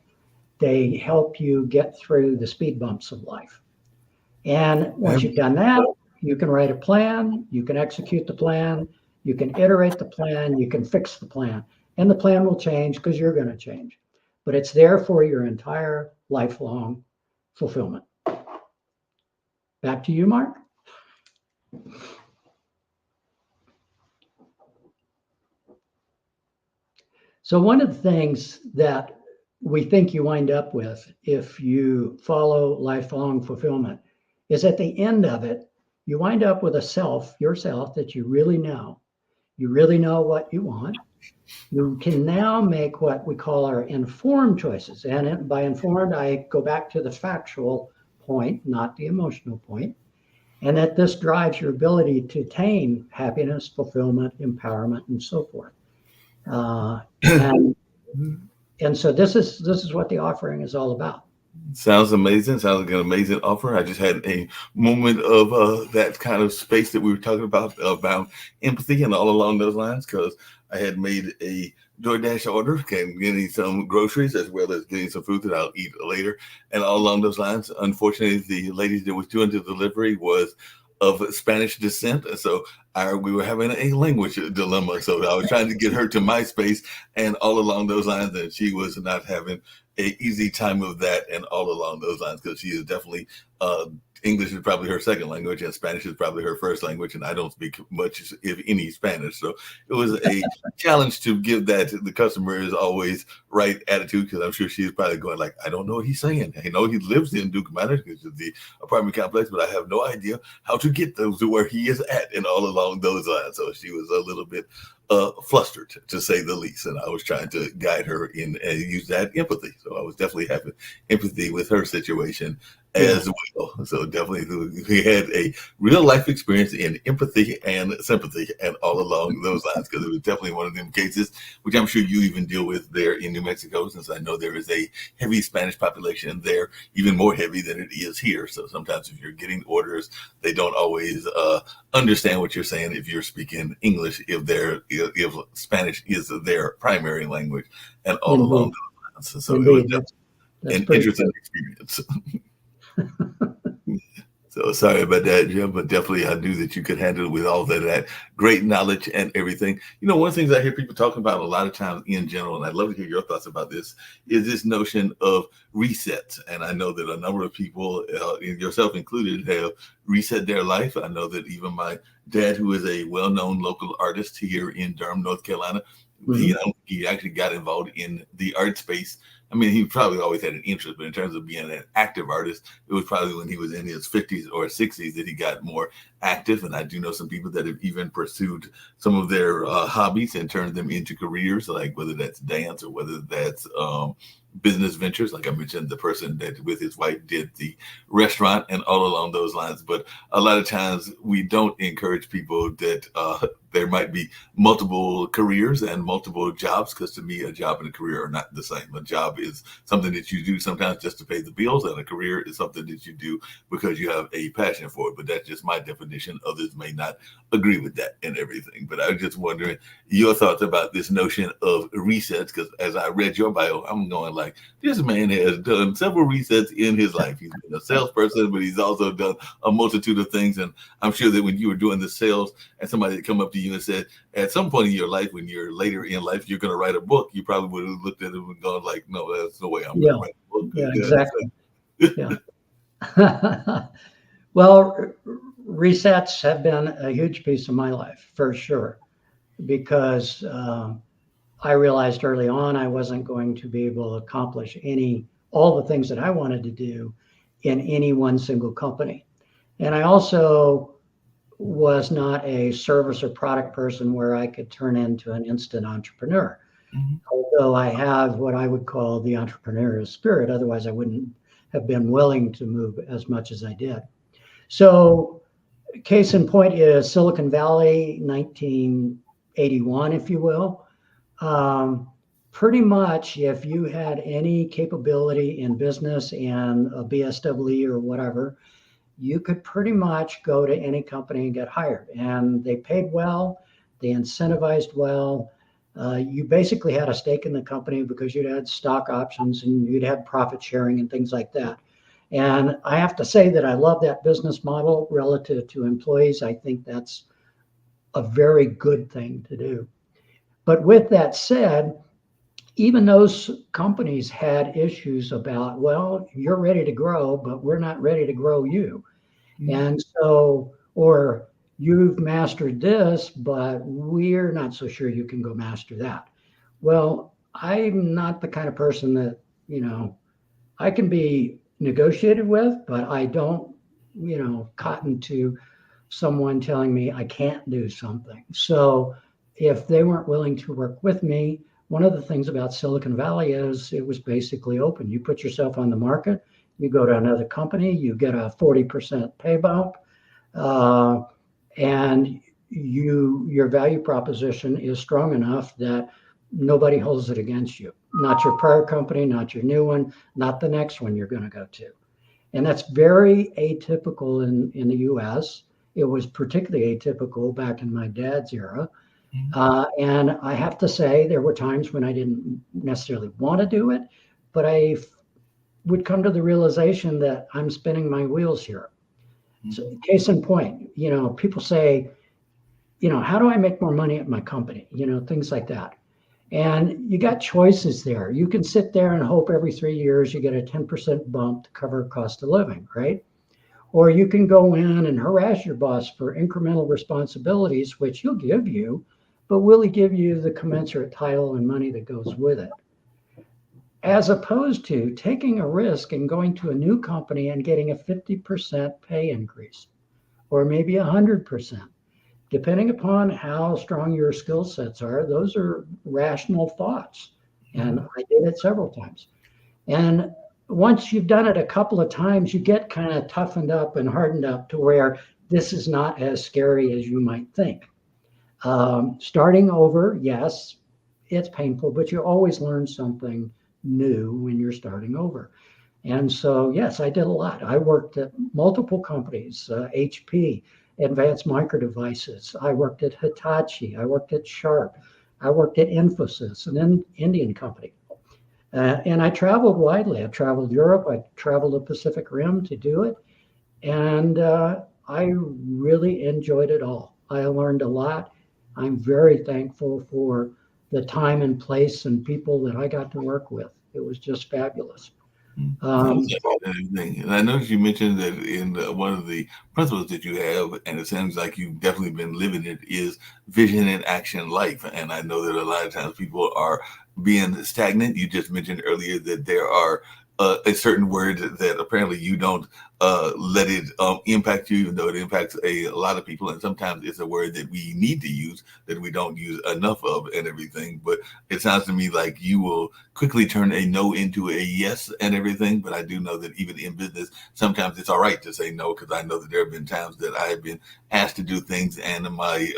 They help you get through the speed bumps of life. And once you've done that, you can write a plan, you can execute the plan, you can iterate the plan, you can fix the plan. And the plan will change because you're going to change. But it's there for your entire lifelong fulfillment. Back to you, Mark. So one of the things that we think you wind up with if you follow lifelong fulfillment is at the end of it, you wind up with a self, yourself, that you really know. You really know what you want. You can now make what we call our informed choices. And by informed, I go back to the factual point, not the emotional point. And that this drives your ability to attain happiness, fulfillment, empowerment, and so forth. And so this is what the offering is all about. Sounds amazing. Sounds like an amazing offer. I just had a moment of that kind of space that we were talking about empathy and all along those lines, because I had made a DoorDash order, getting some groceries as well as getting some food that I'll eat later. And all along those lines, unfortunately, the lady that was doing the delivery was of Spanish descent. So we were having a language dilemma. So I was trying to get her to my space and all along those lines, and she was not having an easy time of that and all along those lines, because she is definitely English is probably her second language and Spanish is probably her first language, and I don't speak much, if any, Spanish. So it was a challenge to give that to the customer is always right attitude, because I'm sure she's probably going like, I don't know what he's saying. I know he lives in Duke Manor, which is the apartment complex, but I have no idea how to get those to where he is at and all along those lines. So she was a little bit flustered, to say the least, and I was trying to guide her in and use that empathy. So I was definitely having empathy with her situation as well. So definitely we had a real life experience in empathy and sympathy and all along those lines, because it was definitely one of them cases, which I'm sure you even deal with there in New Mexico, since I know there is a heavy Spanish population there, even more heavy than it is here. So sometimes if you're getting orders, they don't always understand what you're saying if you're speaking English, if Spanish is their primary language, and all along those lines. So it was an interesting experience. So sorry about that, Jim, but definitely I knew that you could handle it with all of that great knowledge and everything. One of the things I hear people talking about a lot of times in general, and I'd love to hear your thoughts about this, is this notion of resets. And I know that a number of people, yourself included, have reset their life. I know that even my dad, who is a well-known local artist here in Durham, North Carolina, he actually got involved in the art space. I mean, he probably always had an interest, but in terms of being an active artist, it was probably when he was in his 50s or 60s that he got more active. And I do know some people that have even pursued some of their hobbies and turned them into careers, like whether that's dance or whether that's business ventures. Like I mentioned, the person that with his wife did the restaurant and all along those lines. But a lot of times we don't encourage people that there might be multiple careers and multiple jobs, because to me, a job and a career are not the same. A job is something that you do sometimes just to pay the bills, and a career is something that you do because you have a passion for it. But that's just my definition. Others may not agree with that and everything. But I was just wondering your thoughts about this notion of resets, because as I read your bio, I'm going like, this man has done several resets in his life. He's been a salesperson, but he's also done a multitude of things. And I'm sure that when you were doing the sales and somebody had come up to you and said, at some point in your life, when you're later in life, you're going to write a book, you probably would have looked at it and gone like, no, that's no way I'm going to write a book. Yeah, exactly. Yeah. Well, resets have been a huge piece of my life, for sure, because I realized early on I wasn't going to be able to accomplish all the things that I wanted to do in any one single company. And I also was not a service or product person where I could turn into an instant entrepreneur. Although I have what I would call the entrepreneurial spirit, otherwise I wouldn't have been willing to move as much as I did. So case in point is Silicon Valley, 1981, if you will. Pretty much if you had any capability in business and a BSW or whatever, you could pretty much go to any company and get hired. And they paid well, they incentivized well. You basically had a stake in the company because you'd had stock options and you'd had profit sharing and things like that. And I have to say that I love that business model relative to employees. I think that's a very good thing to do. But with that said, even those companies had issues about, well, you're ready to grow, but we're not ready to grow you. And so, or you've mastered this, but we're not so sure you can go master that. Well, I'm not the kind of person that, I can be negotiated with, but I don't, cotton to someone telling me I can't do something. So if they weren't willing to work with me, one of the things about Silicon Valley is it was basically open. You put yourself on the market, you go to another company, you get a 40% pay bump, and your value proposition is strong enough that nobody holds it against you. Not your prior company, not your new one, not the next one you're going to go to. And that's very atypical in the US. It was particularly atypical back in my dad's era. And I have to say, there were times when I didn't necessarily want to do it, but I would come to the realization that I'm spinning my wheels here. So, case in point, people say, how do I make more money at my company? Things like that. And you got choices there. You can sit there and hope every 3 years you get a 10% bump to cover cost of living, right? Or you can go in and harass your boss for incremental responsibilities, which he'll give you, but will he give you the commensurate title and money that goes with it? As opposed to taking a risk and going to a new company and getting a 50% pay increase, or maybe 100%. Depending upon how strong your skill sets are, those are rational thoughts. And I did it several times. And once you've done it a couple of times, you get kind of toughened up and hardened up to where this is not as scary as you might think. Starting over, yes, it's painful, but you always learn something new when you're starting over. And so, yes, I did a lot. I worked at multiple companies, HP, Advanced Micro Devices. I worked at Hitachi. I worked at Sharp. I worked at Infosys, an Indian company. And I traveled widely. I traveled Europe. I traveled the Pacific Rim to do it. And I really enjoyed it all. I learned a lot. I'm very thankful for the time and place and people that I got to work with. It was just fabulous. And I noticed you mentioned that in one of the principles that you have, and it sounds like you've definitely been living it, is vision and action life. And I know that a lot of times people are being stagnant. You just mentioned earlier that there are a certain word that apparently you don't let it impact you, even though it impacts a lot of people. And sometimes it's a word that we need to use that we don't use enough of and everything. But it sounds to me like you will quickly turn a no into a yes and everything. But I do know that even in business, sometimes it's all right to say no, because I know that there have been times that I have been asked to do things and my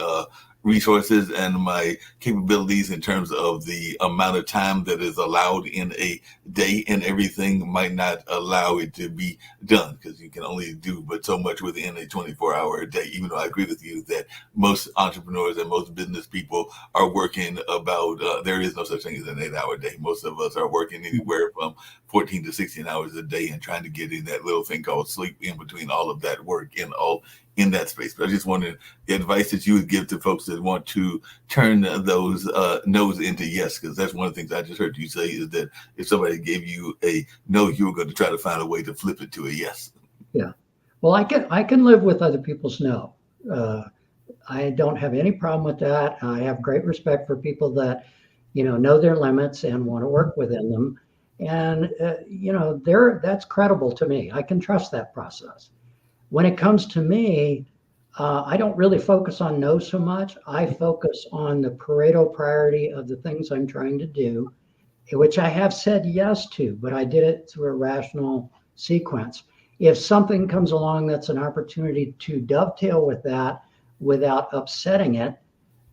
resources and my capabilities in terms of the amount of time that is allowed in a day and everything might not allow it to be done, because you can only do but so much within a 24-hour day. Even though I agree with you that most entrepreneurs and most business people are working about, there is no such thing as an 8-hour day. Most of us are working anywhere from 14 to 16 hours a day and trying to get in that little thing called sleep in between all of that work and all in that space. But I just wondered the advice that you would give to folks that want to turn those no's into yes, because that's one of the things I just heard you say, is that if somebody gave you a no, you were going to try to find a way to flip it to a yes. Yeah. Well, I can live with other people's no. I don't have any problem with that. I have great respect for people that, know their limits and want to work within them. And, that's credible to me. I can trust that process. When it comes to me, I don't really focus on no so much. I focus on the Pareto priority of the things I'm trying to do, which I have said yes to, but I did it through a rational sequence. If something comes along that's an opportunity to dovetail with that without upsetting it,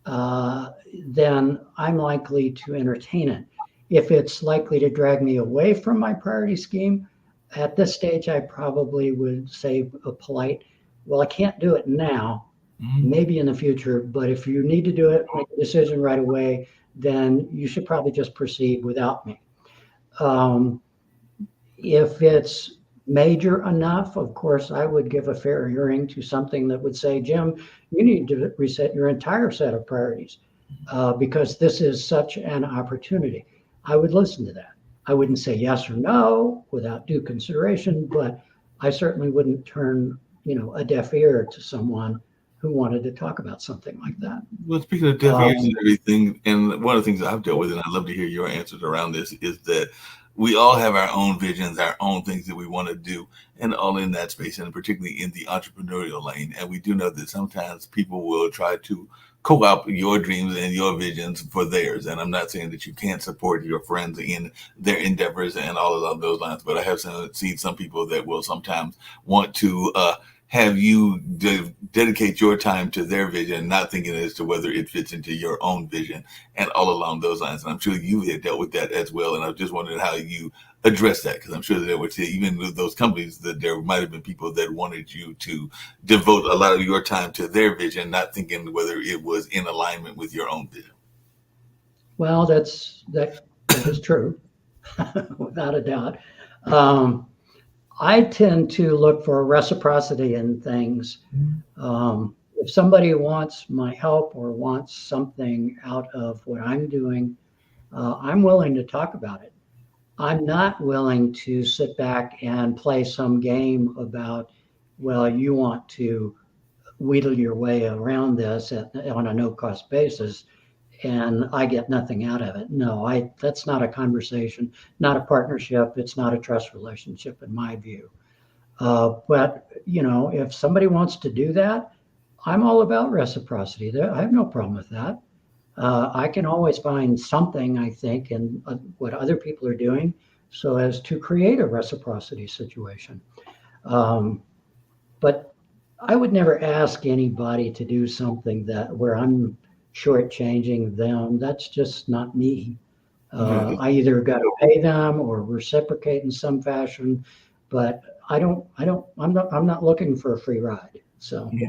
then I'm likely to entertain it. If it's likely to drag me away from my priority scheme, at this stage, I probably would say a polite, well, I can't do it now, maybe in the future, but if you need to do it, make a decision right away, then you should probably just proceed without me. If it's major enough, of course, I would give a fair hearing to something that would say, Jim, you need to reset your entire set of priorities because this is such an opportunity. I would listen to that. I wouldn't say yes or no without due consideration, but I certainly wouldn't turn, a deaf ear to someone who wanted to talk about something like that. Well, speaking of deaf ears and everything, and one of the things that I've dealt with, and I'd love to hear your answers around this, is that we all have our own visions, our own things that we want to do, and all in that space, and particularly in the entrepreneurial lane. And we do know that sometimes people will try to co-opt your dreams and your visions for theirs. And I'm not saying that you can't support your friends in their endeavors and all along those lines, but I have seen some people that will sometimes want to have you dedicate your time to their vision, not thinking as to whether it fits into your own vision and all along those lines. And I'm sure you had dealt with that as well. And I was just wondering how you address that, because I'm sure that there were, even with those companies, that there might have been people that wanted you to devote a lot of your time to their vision, not thinking whether it was in alignment with your own vision. Well, that is true, without a doubt. I tend to look for reciprocity in things. If somebody wants my help or wants something out of what I'm doing, I'm willing to talk about it. I'm not willing to sit back and play some game about, well, you want to wheedle your way around this on a no-cost basis, and I get nothing out of it. No, that's not a conversation, not a partnership. It's not a trust relationship in my view. But, if somebody wants to do that, I'm all about reciprocity. I have no problem with that. I can always find something, I think, in what other people are doing so as to create a reciprocity situation. But I would never ask anybody to do something where I'm shortchanging them. That's just not me. I either got to pay them or reciprocate in some fashion, but I'm not looking for a free ride. So. Yeah.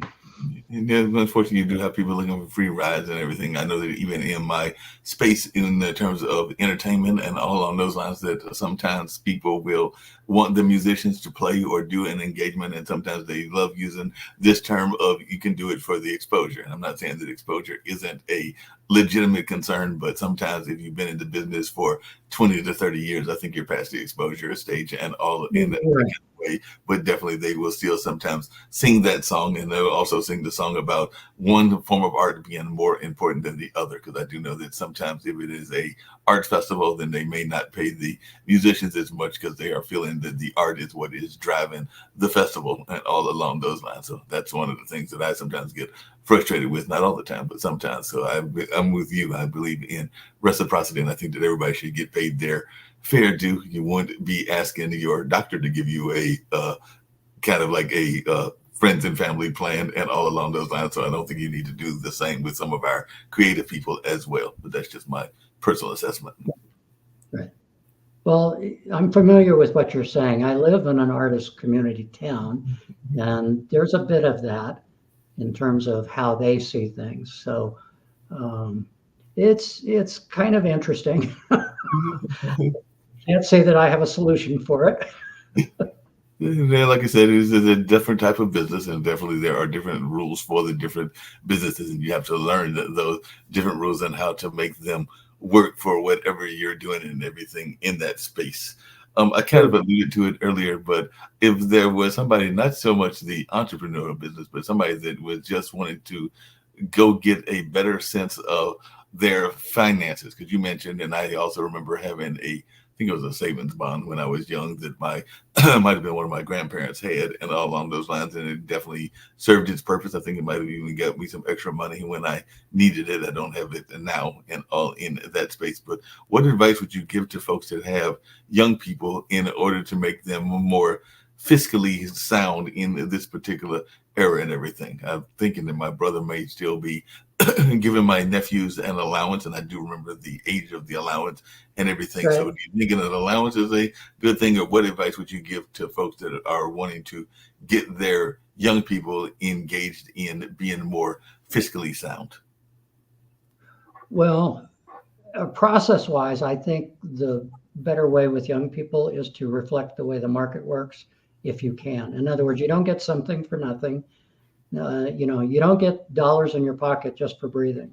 And unfortunately, you do have people looking for free rides and everything. I know that even in my space, in the terms of entertainment and all along those lines, that sometimes people will want the musicians to play or do an engagement, and sometimes they love using this term of you can do it for the exposure. And I'm not saying that exposure isn't a legitimate concern, but sometimes if you've been in the business for 20 to 30 years, I think you're past the exposure stage and all in that way. But definitely they will still sometimes sing that song, and they'll also sing the song about one form of art being more important than the other. Because I do know that sometimes if it is a art festival, then they may not pay the musicians as much because they are feeling that the art is what is driving the festival and all along those lines. So that's one of the things that I sometimes get frustrated with, not all the time, but sometimes. So I'm with you. I believe in reciprocity, and I think that everybody should get paid their fair due. You wouldn't be asking your doctor to give you a kind of like a friends and family plan and all along those lines. So I don't think you need to do the same with some of our creative people as well. But that's just my personal assessment. Right. Well, I'm familiar with what you're saying. I live in an artist community town, and there's a bit of that in terms of how they see things. So it's kind of interesting. Can't say that I have a solution for it. Yeah, like I said, it is a different type of business, and definitely there are different rules for the different businesses, and you have to learn those different rules and how to make them work for whatever you're doing and everything in that space. I kind of alluded to it earlier, but if there was somebody, not so much the entrepreneurial business, but somebody that was just wanting to go get a better sense of their finances. Because you mentioned, and I also remember having I think it was a savings bond when I was young that my might have been one of my grandparents had, and all along those lines, and it definitely served its purpose. I think it might have even got me some extra money when I needed it. I don't have it now and all in that space. But what advice would you give to folks that have young people in order to make them more fiscally sound in this particular era and everything? I'm thinking that my brother may still be giving my nephews an allowance, and I do remember the age of the allowance and everything. Right. So do you think an allowance is a good thing, or what advice would you give to folks that are wanting to get their young people engaged in being more fiscally sound? Well, process-wise, I think the better way with young people is to reflect the way the market works, if you can. In other words, you don't get something for nothing. You don't get dollars in your pocket just for breathing.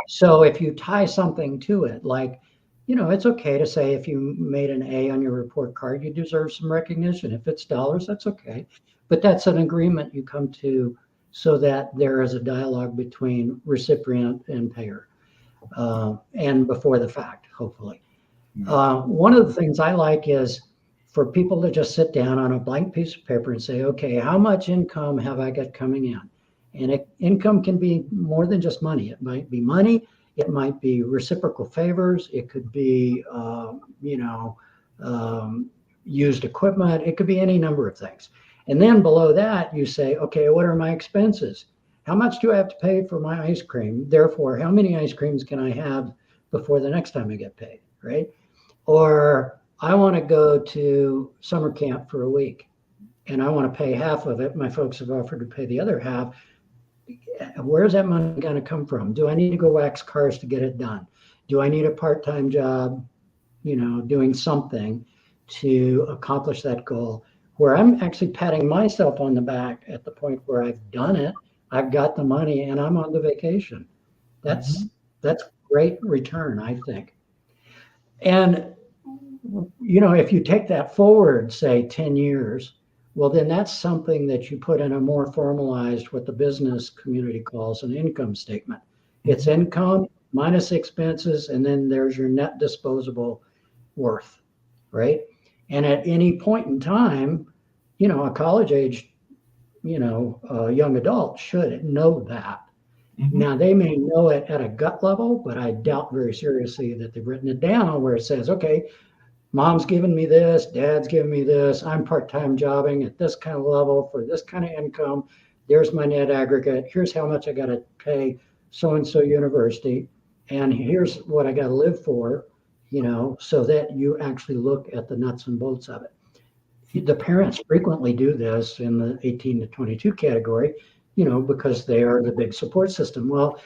So if you tie something to it, like, it's okay to say if you made an A on your report card, you deserve some recognition. If it's dollars, that's okay. But that's an agreement you come to so that there is a dialogue between recipient and payer, and before the fact, hopefully. One of the things I like is for people to just sit down on a blank piece of paper and say, okay, how much income have I got coming in? And income can be more than just money. It might be money. It might be reciprocal favors. It could be, used equipment. It could be any number of things. And then below that, you say, okay, what are my expenses? How much do I have to pay for my ice cream? Therefore, how many ice creams can I have before the next time I get paid, right? Or I want to go to summer camp for a week and I want to pay half of it. My folks have offered to pay the other half. Where's that money going to come from? Do I need to go wax cars to get it done? Do I need a part-time job, doing something to accomplish that goal, where I'm actually patting myself on the back at the point where I've done it, I've got the money, and I'm on the vacation. That's great return, I think. And if you take that forward, say 10 years, well, then that's something that you put in a more formalized, what the business community calls an income statement. It's income minus expenses, and then there's your net disposable worth, right? And at any point in time, a college age, young adult should know that. Now, they may know it at a gut level, but I doubt very seriously that they've written it down where it says, okay, mom's giving me this, dad's giving me this, I'm part-time jobbing at this kind of level for this kind of income. There's my net aggregate. Here's how much I got to pay so-and-so university. And here's what I got to live for, so that you actually look at the nuts and bolts of it. The parents frequently do this in the 18 to 22 category, because they are the big support system. Well,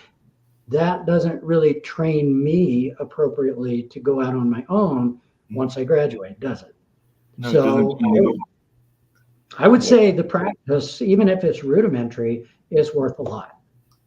that doesn't really train me appropriately to go out on my own once I graduate, does it? No, so I would say the practice, even if it's rudimentary, is worth a lot.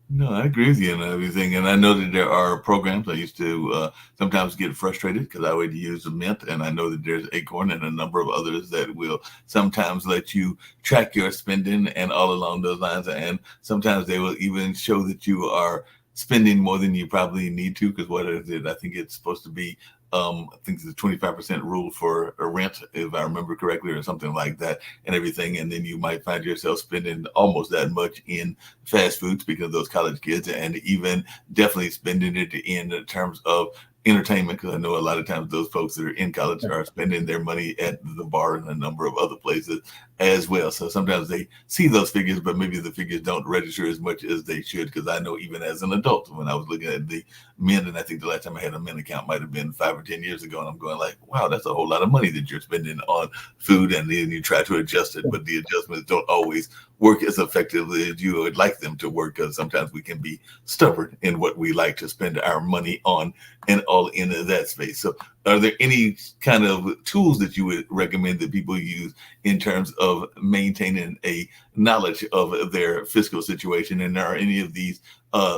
No, I agree with you and everything. And I know that there are programs. I used to sometimes get frustrated because I would use Mint. And I know that there's Acorn and a number of others that will sometimes let you track your spending and all along those lines. And sometimes they will even show that you are spending more than you probably need to, because what is it? I think it's supposed to be I think it's a 25% rule for a rent, if I remember correctly, or something like that, and everything. And then you might find yourself spending almost that much in fast food, speaking of those college kids, and even definitely spending it in terms of entertainment, because I know a lot of times those folks that are in college are spending their money at the bar and a number of other places as well. So sometimes they see those figures, but maybe the figures don't register as much as they should. Because I know even as an adult, when I was looking at the Mint, and I think the last time I had a Mint account might have been 5 or 10 years ago, and I'm going like, wow, that's a whole lot of money that you're spending on food, and then you try to adjust it, but the adjustments don't always work as effectively as you would like them to work, because sometimes we can be stubborn in what we like to spend our money on and all in that space. So are there any kind of tools that you would recommend that people use in terms of maintaining a knowledge of their fiscal situation? And are any of these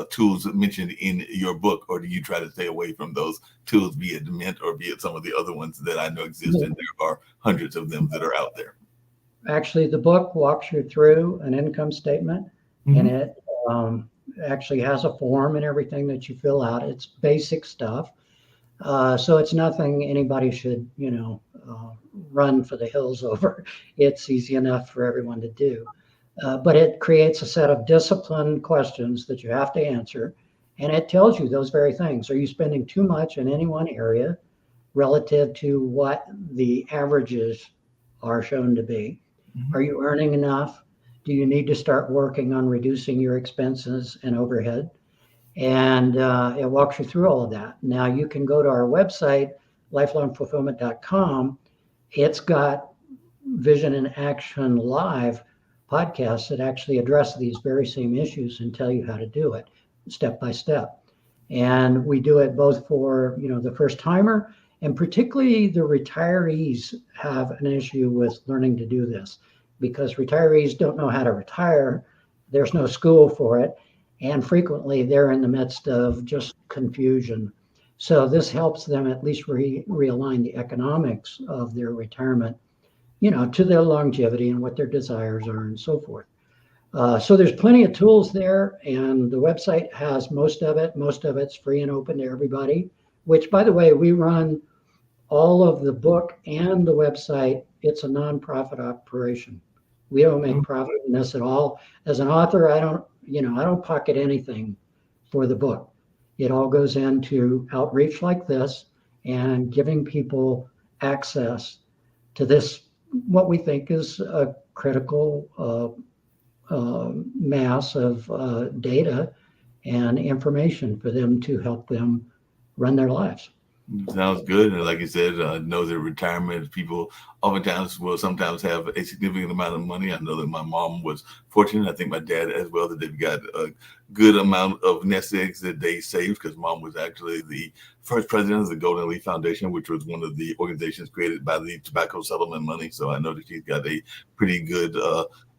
tools mentioned in your book, or do you try to stay away from those tools, be it Mint or be it some of the other ones that I know exist, and there are hundreds of them that are out there? Actually, the book walks you through an income statement, and it actually has a form and everything that you fill out. It's basic stuff. So it's nothing anybody should, run for the hills over. It's easy enough for everyone to do. But it creates a set of disciplined questions that you have to answer. And it tells you those very things. Are you spending too much in any one area relative to what the averages are shown to be? Are you earning enough? Do you need to start working on reducing your expenses and overhead? And it walks you through all of that. Now you can go to our website, lifelongfulfillment.com. It's got Vision in Action Live podcasts that actually address these very same issues and tell you how to do it step by step. And we do it both for, the first timer, and particularly the retirees have an issue with learning to do this, because retirees don't know how to retire. There's no school for it. And frequently they're in the midst of just confusion. So this helps them at least realign the economics of their retirement, to their longevity and what their desires are and so forth. So there's plenty of tools there, and the website has most of it. Most of it's free and open to everybody, which, by the way, we run all of the book and the website. It's a nonprofit operation. We don't make profit in this at all. As an author, I don't pocket anything for the book. It all goes into outreach like this and giving people access to this, what we think is a critical mass of data and information for them to help them run their lives. Sounds good. And like you said, I know that retirement people oftentimes will sometimes have a significant amount of money. I know that my mom was fortunate. I think my dad as well, that they've got a good amount of nest eggs that they saved, because mom was actually the first president of the Golden Leaf Foundation, which was one of the organizations created by the tobacco settlement money. So I know that she's got a pretty good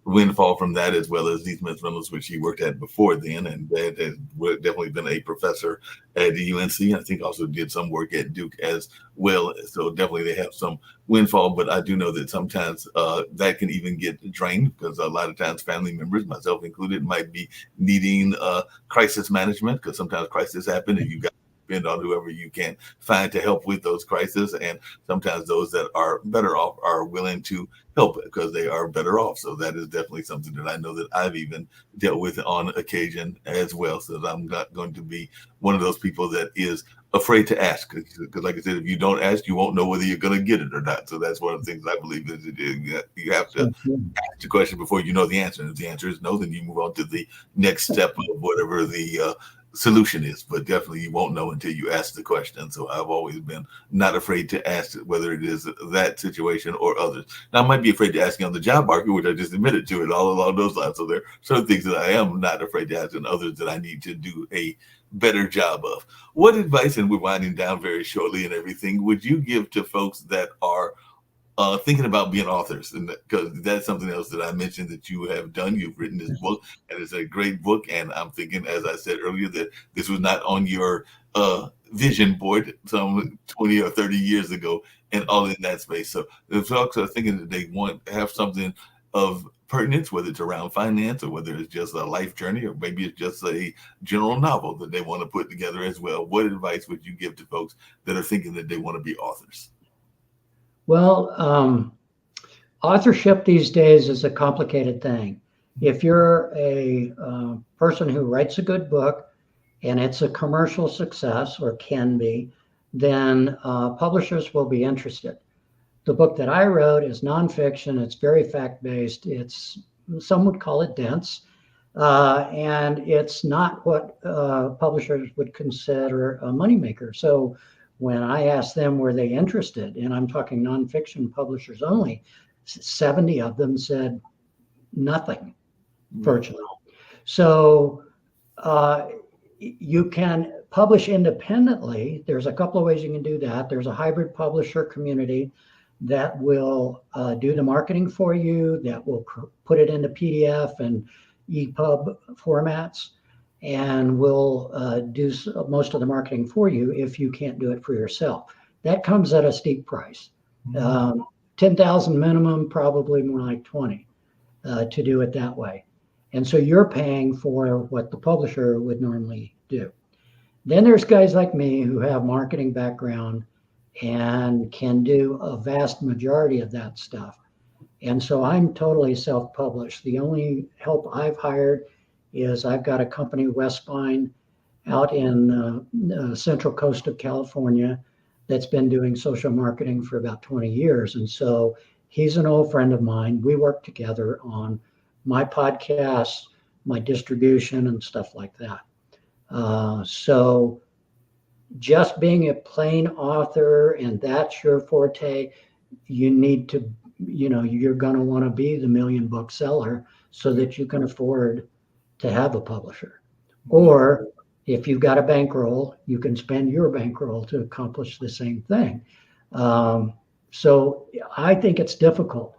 windfall from that, as well as these Smith Reynolds, which he worked at before then, and Dad has definitely been a professor at the UNC. I think also did some work at Duke as well. So definitely they have some windfall, but I do know that sometimes that can even get drained, because a lot of times family members, myself included, might be needing crisis management, because sometimes crises happen and you got depend on whoever you can find to help with those crises. And sometimes those that are better off are willing to help because they are better off. So that is definitely something that I know that I've even dealt with on occasion as well. So that I'm not going to be one of those people that is afraid to ask, because like I said, if you don't ask, you won't know whether you're going to get it or not. So that's one of the things I believe is you have to ask the question before you know the answer. And if the answer is no, then you move on to the next step of whatever the solution is, but definitely you won't know until you ask the question. So I've always been not afraid to ask whether it is that situation or others. Now I might be afraid to ask on the job market, which I just admitted to it, all along those lines. So there are certain things that I am not afraid to ask, and others that I need to do a better job of. What advice, and we're winding down very shortly and everything, would you give to folks that are thinking about being authors? And because that's something else that I mentioned that you have done. You've written this book, and it's a great book. And I'm thinking, as I said earlier, that this was not on your vision board some 20 or 30 years ago, and all in that space. So if folks are thinking that they want to have something of pertinence, whether it's around finance or whether it's just a life journey, or maybe it's just a general novel that they want to put together as well, what advice would you give to folks that are thinking that they want to be authors? Well, authorship these days is a complicated thing. If you're a person who writes a good book and it's a commercial success, or can be, then publishers will be interested. The book that I wrote is nonfiction. It's very fact-based. Some would call it dense, and it's not what publishers would consider a moneymaker. So when I asked them, were they interested, and I'm talking nonfiction publishers only, 70 of them said nothing, virtually. So you can publish independently. There's a couple of ways you can do that. There's a hybrid publisher community that will do the marketing for you, that will put it into PDF and EPUB formats, and will do most of the marketing for you if you can't do it for yourself. That comes at a steep price. 10,000 minimum, probably more like 20 to do it that way. And so you're paying for what the publisher would normally do. Then there's guys like me who have marketing background and can do a vast majority of that stuff. And so I'm totally self-published. The only help I've hired is I've got a company, Westbine, out in the central coast of California that's been doing social marketing for about 20 years. And so he's an old friend of mine. We work together on my podcasts, my distribution, and stuff like that. So just being a plain author and that's your forte, you need to, you're going to want to be the million book seller so that you can afford to have a publisher. Or if you've got a bankroll, you can spend your bankroll to accomplish the same thing. So I think it's difficult.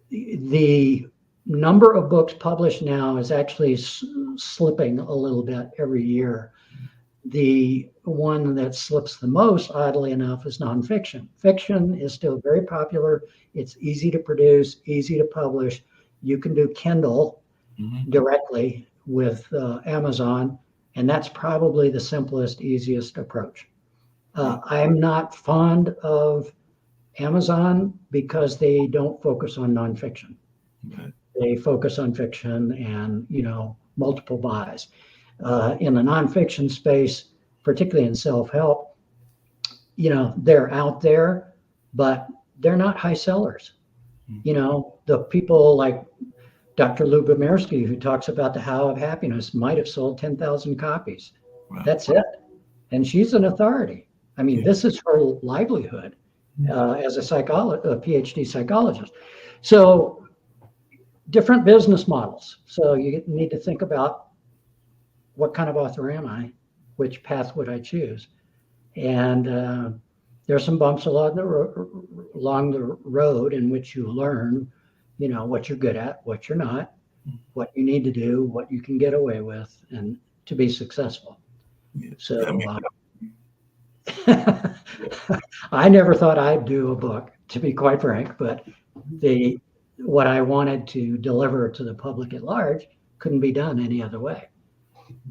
The number of books published now is actually slipping a little bit every year. The one that slips the most, oddly enough, is nonfiction. Fiction is still very popular. It's easy to produce, easy to publish. You can do Kindle directly with Amazon, and that's probably the simplest, easiest approach. I'm not fond of Amazon because they don't focus on nonfiction. Okay. They focus on fiction and, multiple buys. In the nonfiction space, particularly in self-help, they're out there, but they're not high sellers. The people like Dr. Lubomirsky, who talks about the How of Happiness, might have sold 10,000 copies. Wow. That's it. And she's an authority. I mean, this is her livelihood as a PhD psychologist. So different business models. So you need to think about what kind of author am I? Which path would I choose? And there's some bumps along the road in which you learn, what you're good at, what you're not, what you need to do, what you can get away with, and to be successful. So I never thought I'd do a book, to be quite frank, but what I wanted to deliver to the public at large couldn't be done any other way.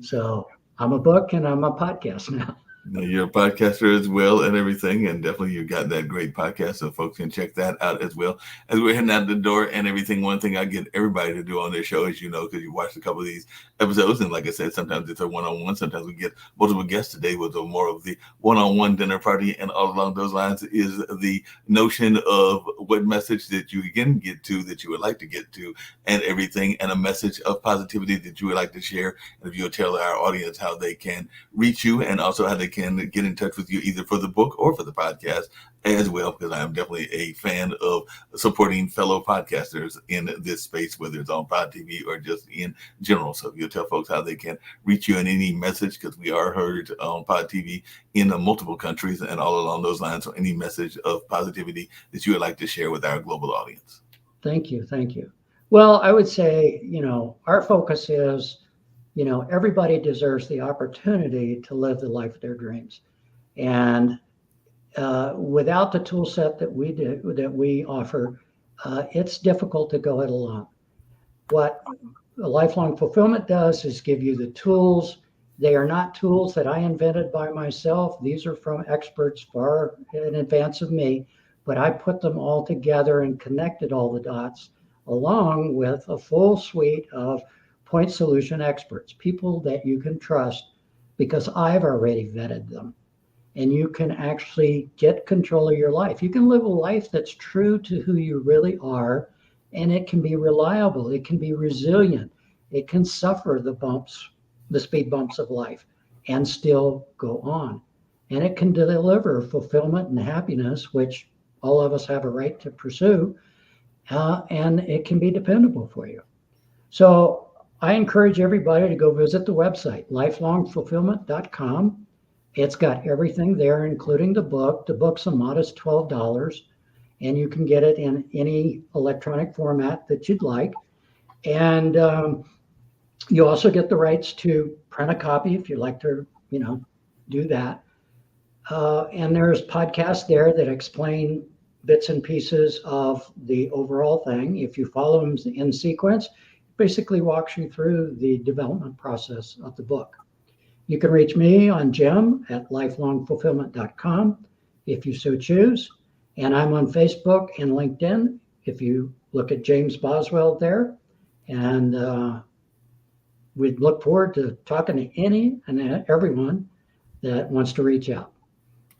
So I'm a book and I'm a podcast now. You're a podcaster as well and everything, and definitely you've got that great podcast, so folks can check that out as well. As we're heading out the door and everything, one thing I get everybody to do on this show, as because you watched a couple of these episodes, and like I said, sometimes it's a one-on-one, sometimes we get multiple guests. Today was more of the one-on-one dinner party, and all along those lines is the notion of what message that you can get to, that you would like to get to, and everything, and a message of positivity that you would like to share. And if you'll tell our audience how they can reach you, and also how they can get in touch with you either for the book or for the podcast as well, because I am definitely a fan of supporting fellow podcasters in this space, whether it's on Pod TV or just in general. So if you'll tell folks how they can reach you in any message, because we are heard on Pod TV in multiple countries and all along those lines, so any message of positivity that you would like to share with our global audience. Thank you. Well, I would say, our focus is everybody deserves the opportunity to live the life of their dreams. And without the tool set that we offer, it's difficult to go it alone. What Lifelong Fulfillment does is give you the tools. They are not tools that I invented by myself. These are from experts far in advance of me, but I put them all together and connected all the dots along with a full suite of point solution experts, people that you can trust because I've already vetted them. And you can actually get control of your life. You can live a life that's true to who you really are, and it can be reliable. It can be resilient. It can suffer the speed bumps of life and still go on. And it can deliver fulfillment and happiness, which all of us have a right to pursue, and it can be dependable for you. So I encourage everybody to go visit the website, lifelongfulfillment.com. It's got everything there, including the book. The book's a modest $12, and you can get it in any electronic format that you'd like. And you also get the rights to print a copy if you'd like to, do that. And there's podcasts there that explain bits and pieces of the overall thing. If you follow them in sequence, basically walks you through the development process of the book. You can reach me on jim@lifelongfulfillment.com if you so choose. And I'm on Facebook and LinkedIn if you look at James Boswell there. And we'd look forward to talking to any and everyone that wants to reach out.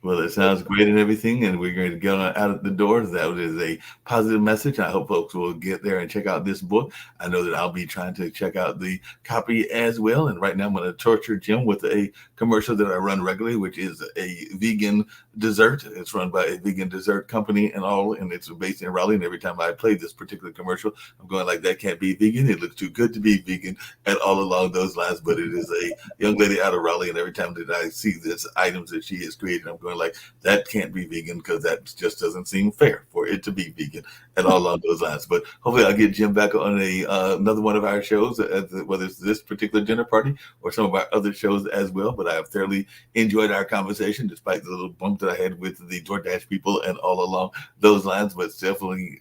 Well, it sounds great and everything, and we're going to get on out of the door. That is a positive message. I hope folks will get there and check out this book. I know that I'll be trying to check out the copy as well. And right now I'm going to torture Jim with a commercial that I run regularly, which is a vegan dessert. It's run by a vegan dessert company and all, and it's based in Raleigh. And every time I play this particular commercial, I'm going like, that can't be vegan. It looks too good to be vegan, and all along those lines. But it is a young lady out of Raleigh, and every time that I see this items that she has created, I'm going like, that can't be vegan, because that just doesn't seem fair for it to be vegan, and all along those lines. But hopefully I'll get Jim back on another one of our shows, whether it's this particular dinner party or some of our other shows as well. But I have thoroughly enjoyed our conversation, despite the little bump that I had with the DoorDash people and all along those lines. But definitely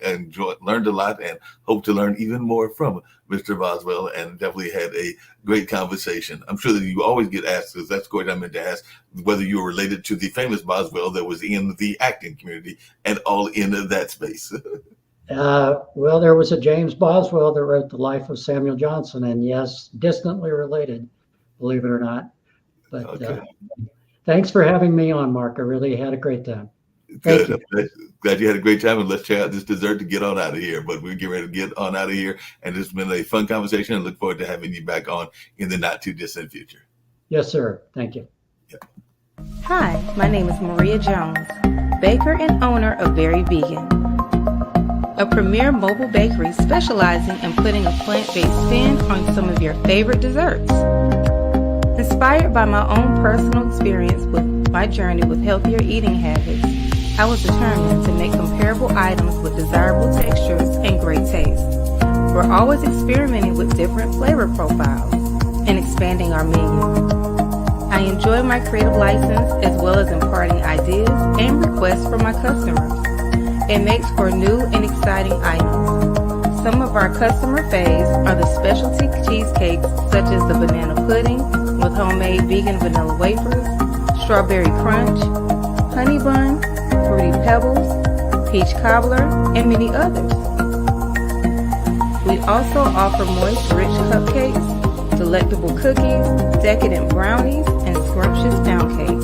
learned a lot, and hope to learn even more from Mr. Boswell, and definitely had a great conversation. I'm sure that you always get asked, because that's what I meant to ask, whether you were related to the famous Boswell that was in the acting community and all in that space. Well, there was a James Boswell that wrote The Life of Samuel Johnson, and yes, distantly related, believe it or not. But Okay. Thanks for having me on, Mark. I really had a great time. Good. I'm glad you had a great time, and let's check out this dessert to get on out of here. But we're getting ready to get on out of here, and it's been a fun conversation, and look forward to having you back on in the not too distant future. Yes, sir. Thank you. Hi, my name is Maria Jones, baker and owner of Very Vegan, a premier mobile bakery specializing in putting a plant-based spin on some of your favorite desserts. Inspired by my own personal experience with my journey with healthier eating habits, I was determined to make comparable items with desirable textures and great taste. We're always experimenting with different flavor profiles and expanding our menu. I enjoy my creative license, as well as imparting ideas and requests from my customers. It makes for new and exciting items. Some of our customer faves are the specialty cheesecakes, such as the banana pudding with homemade vegan vanilla wafers, strawberry crunch, honey bun, fruity pebbles, peach cobbler, and many others. We also offer moist, rich cupcakes, delectable cookies, decadent brownies, and scrumptious pound cake.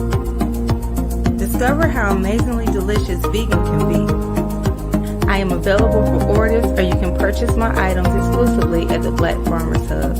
Discover how amazingly delicious vegan can be. I am available for orders, or you can purchase my items exclusively at the Black Farmers Hub.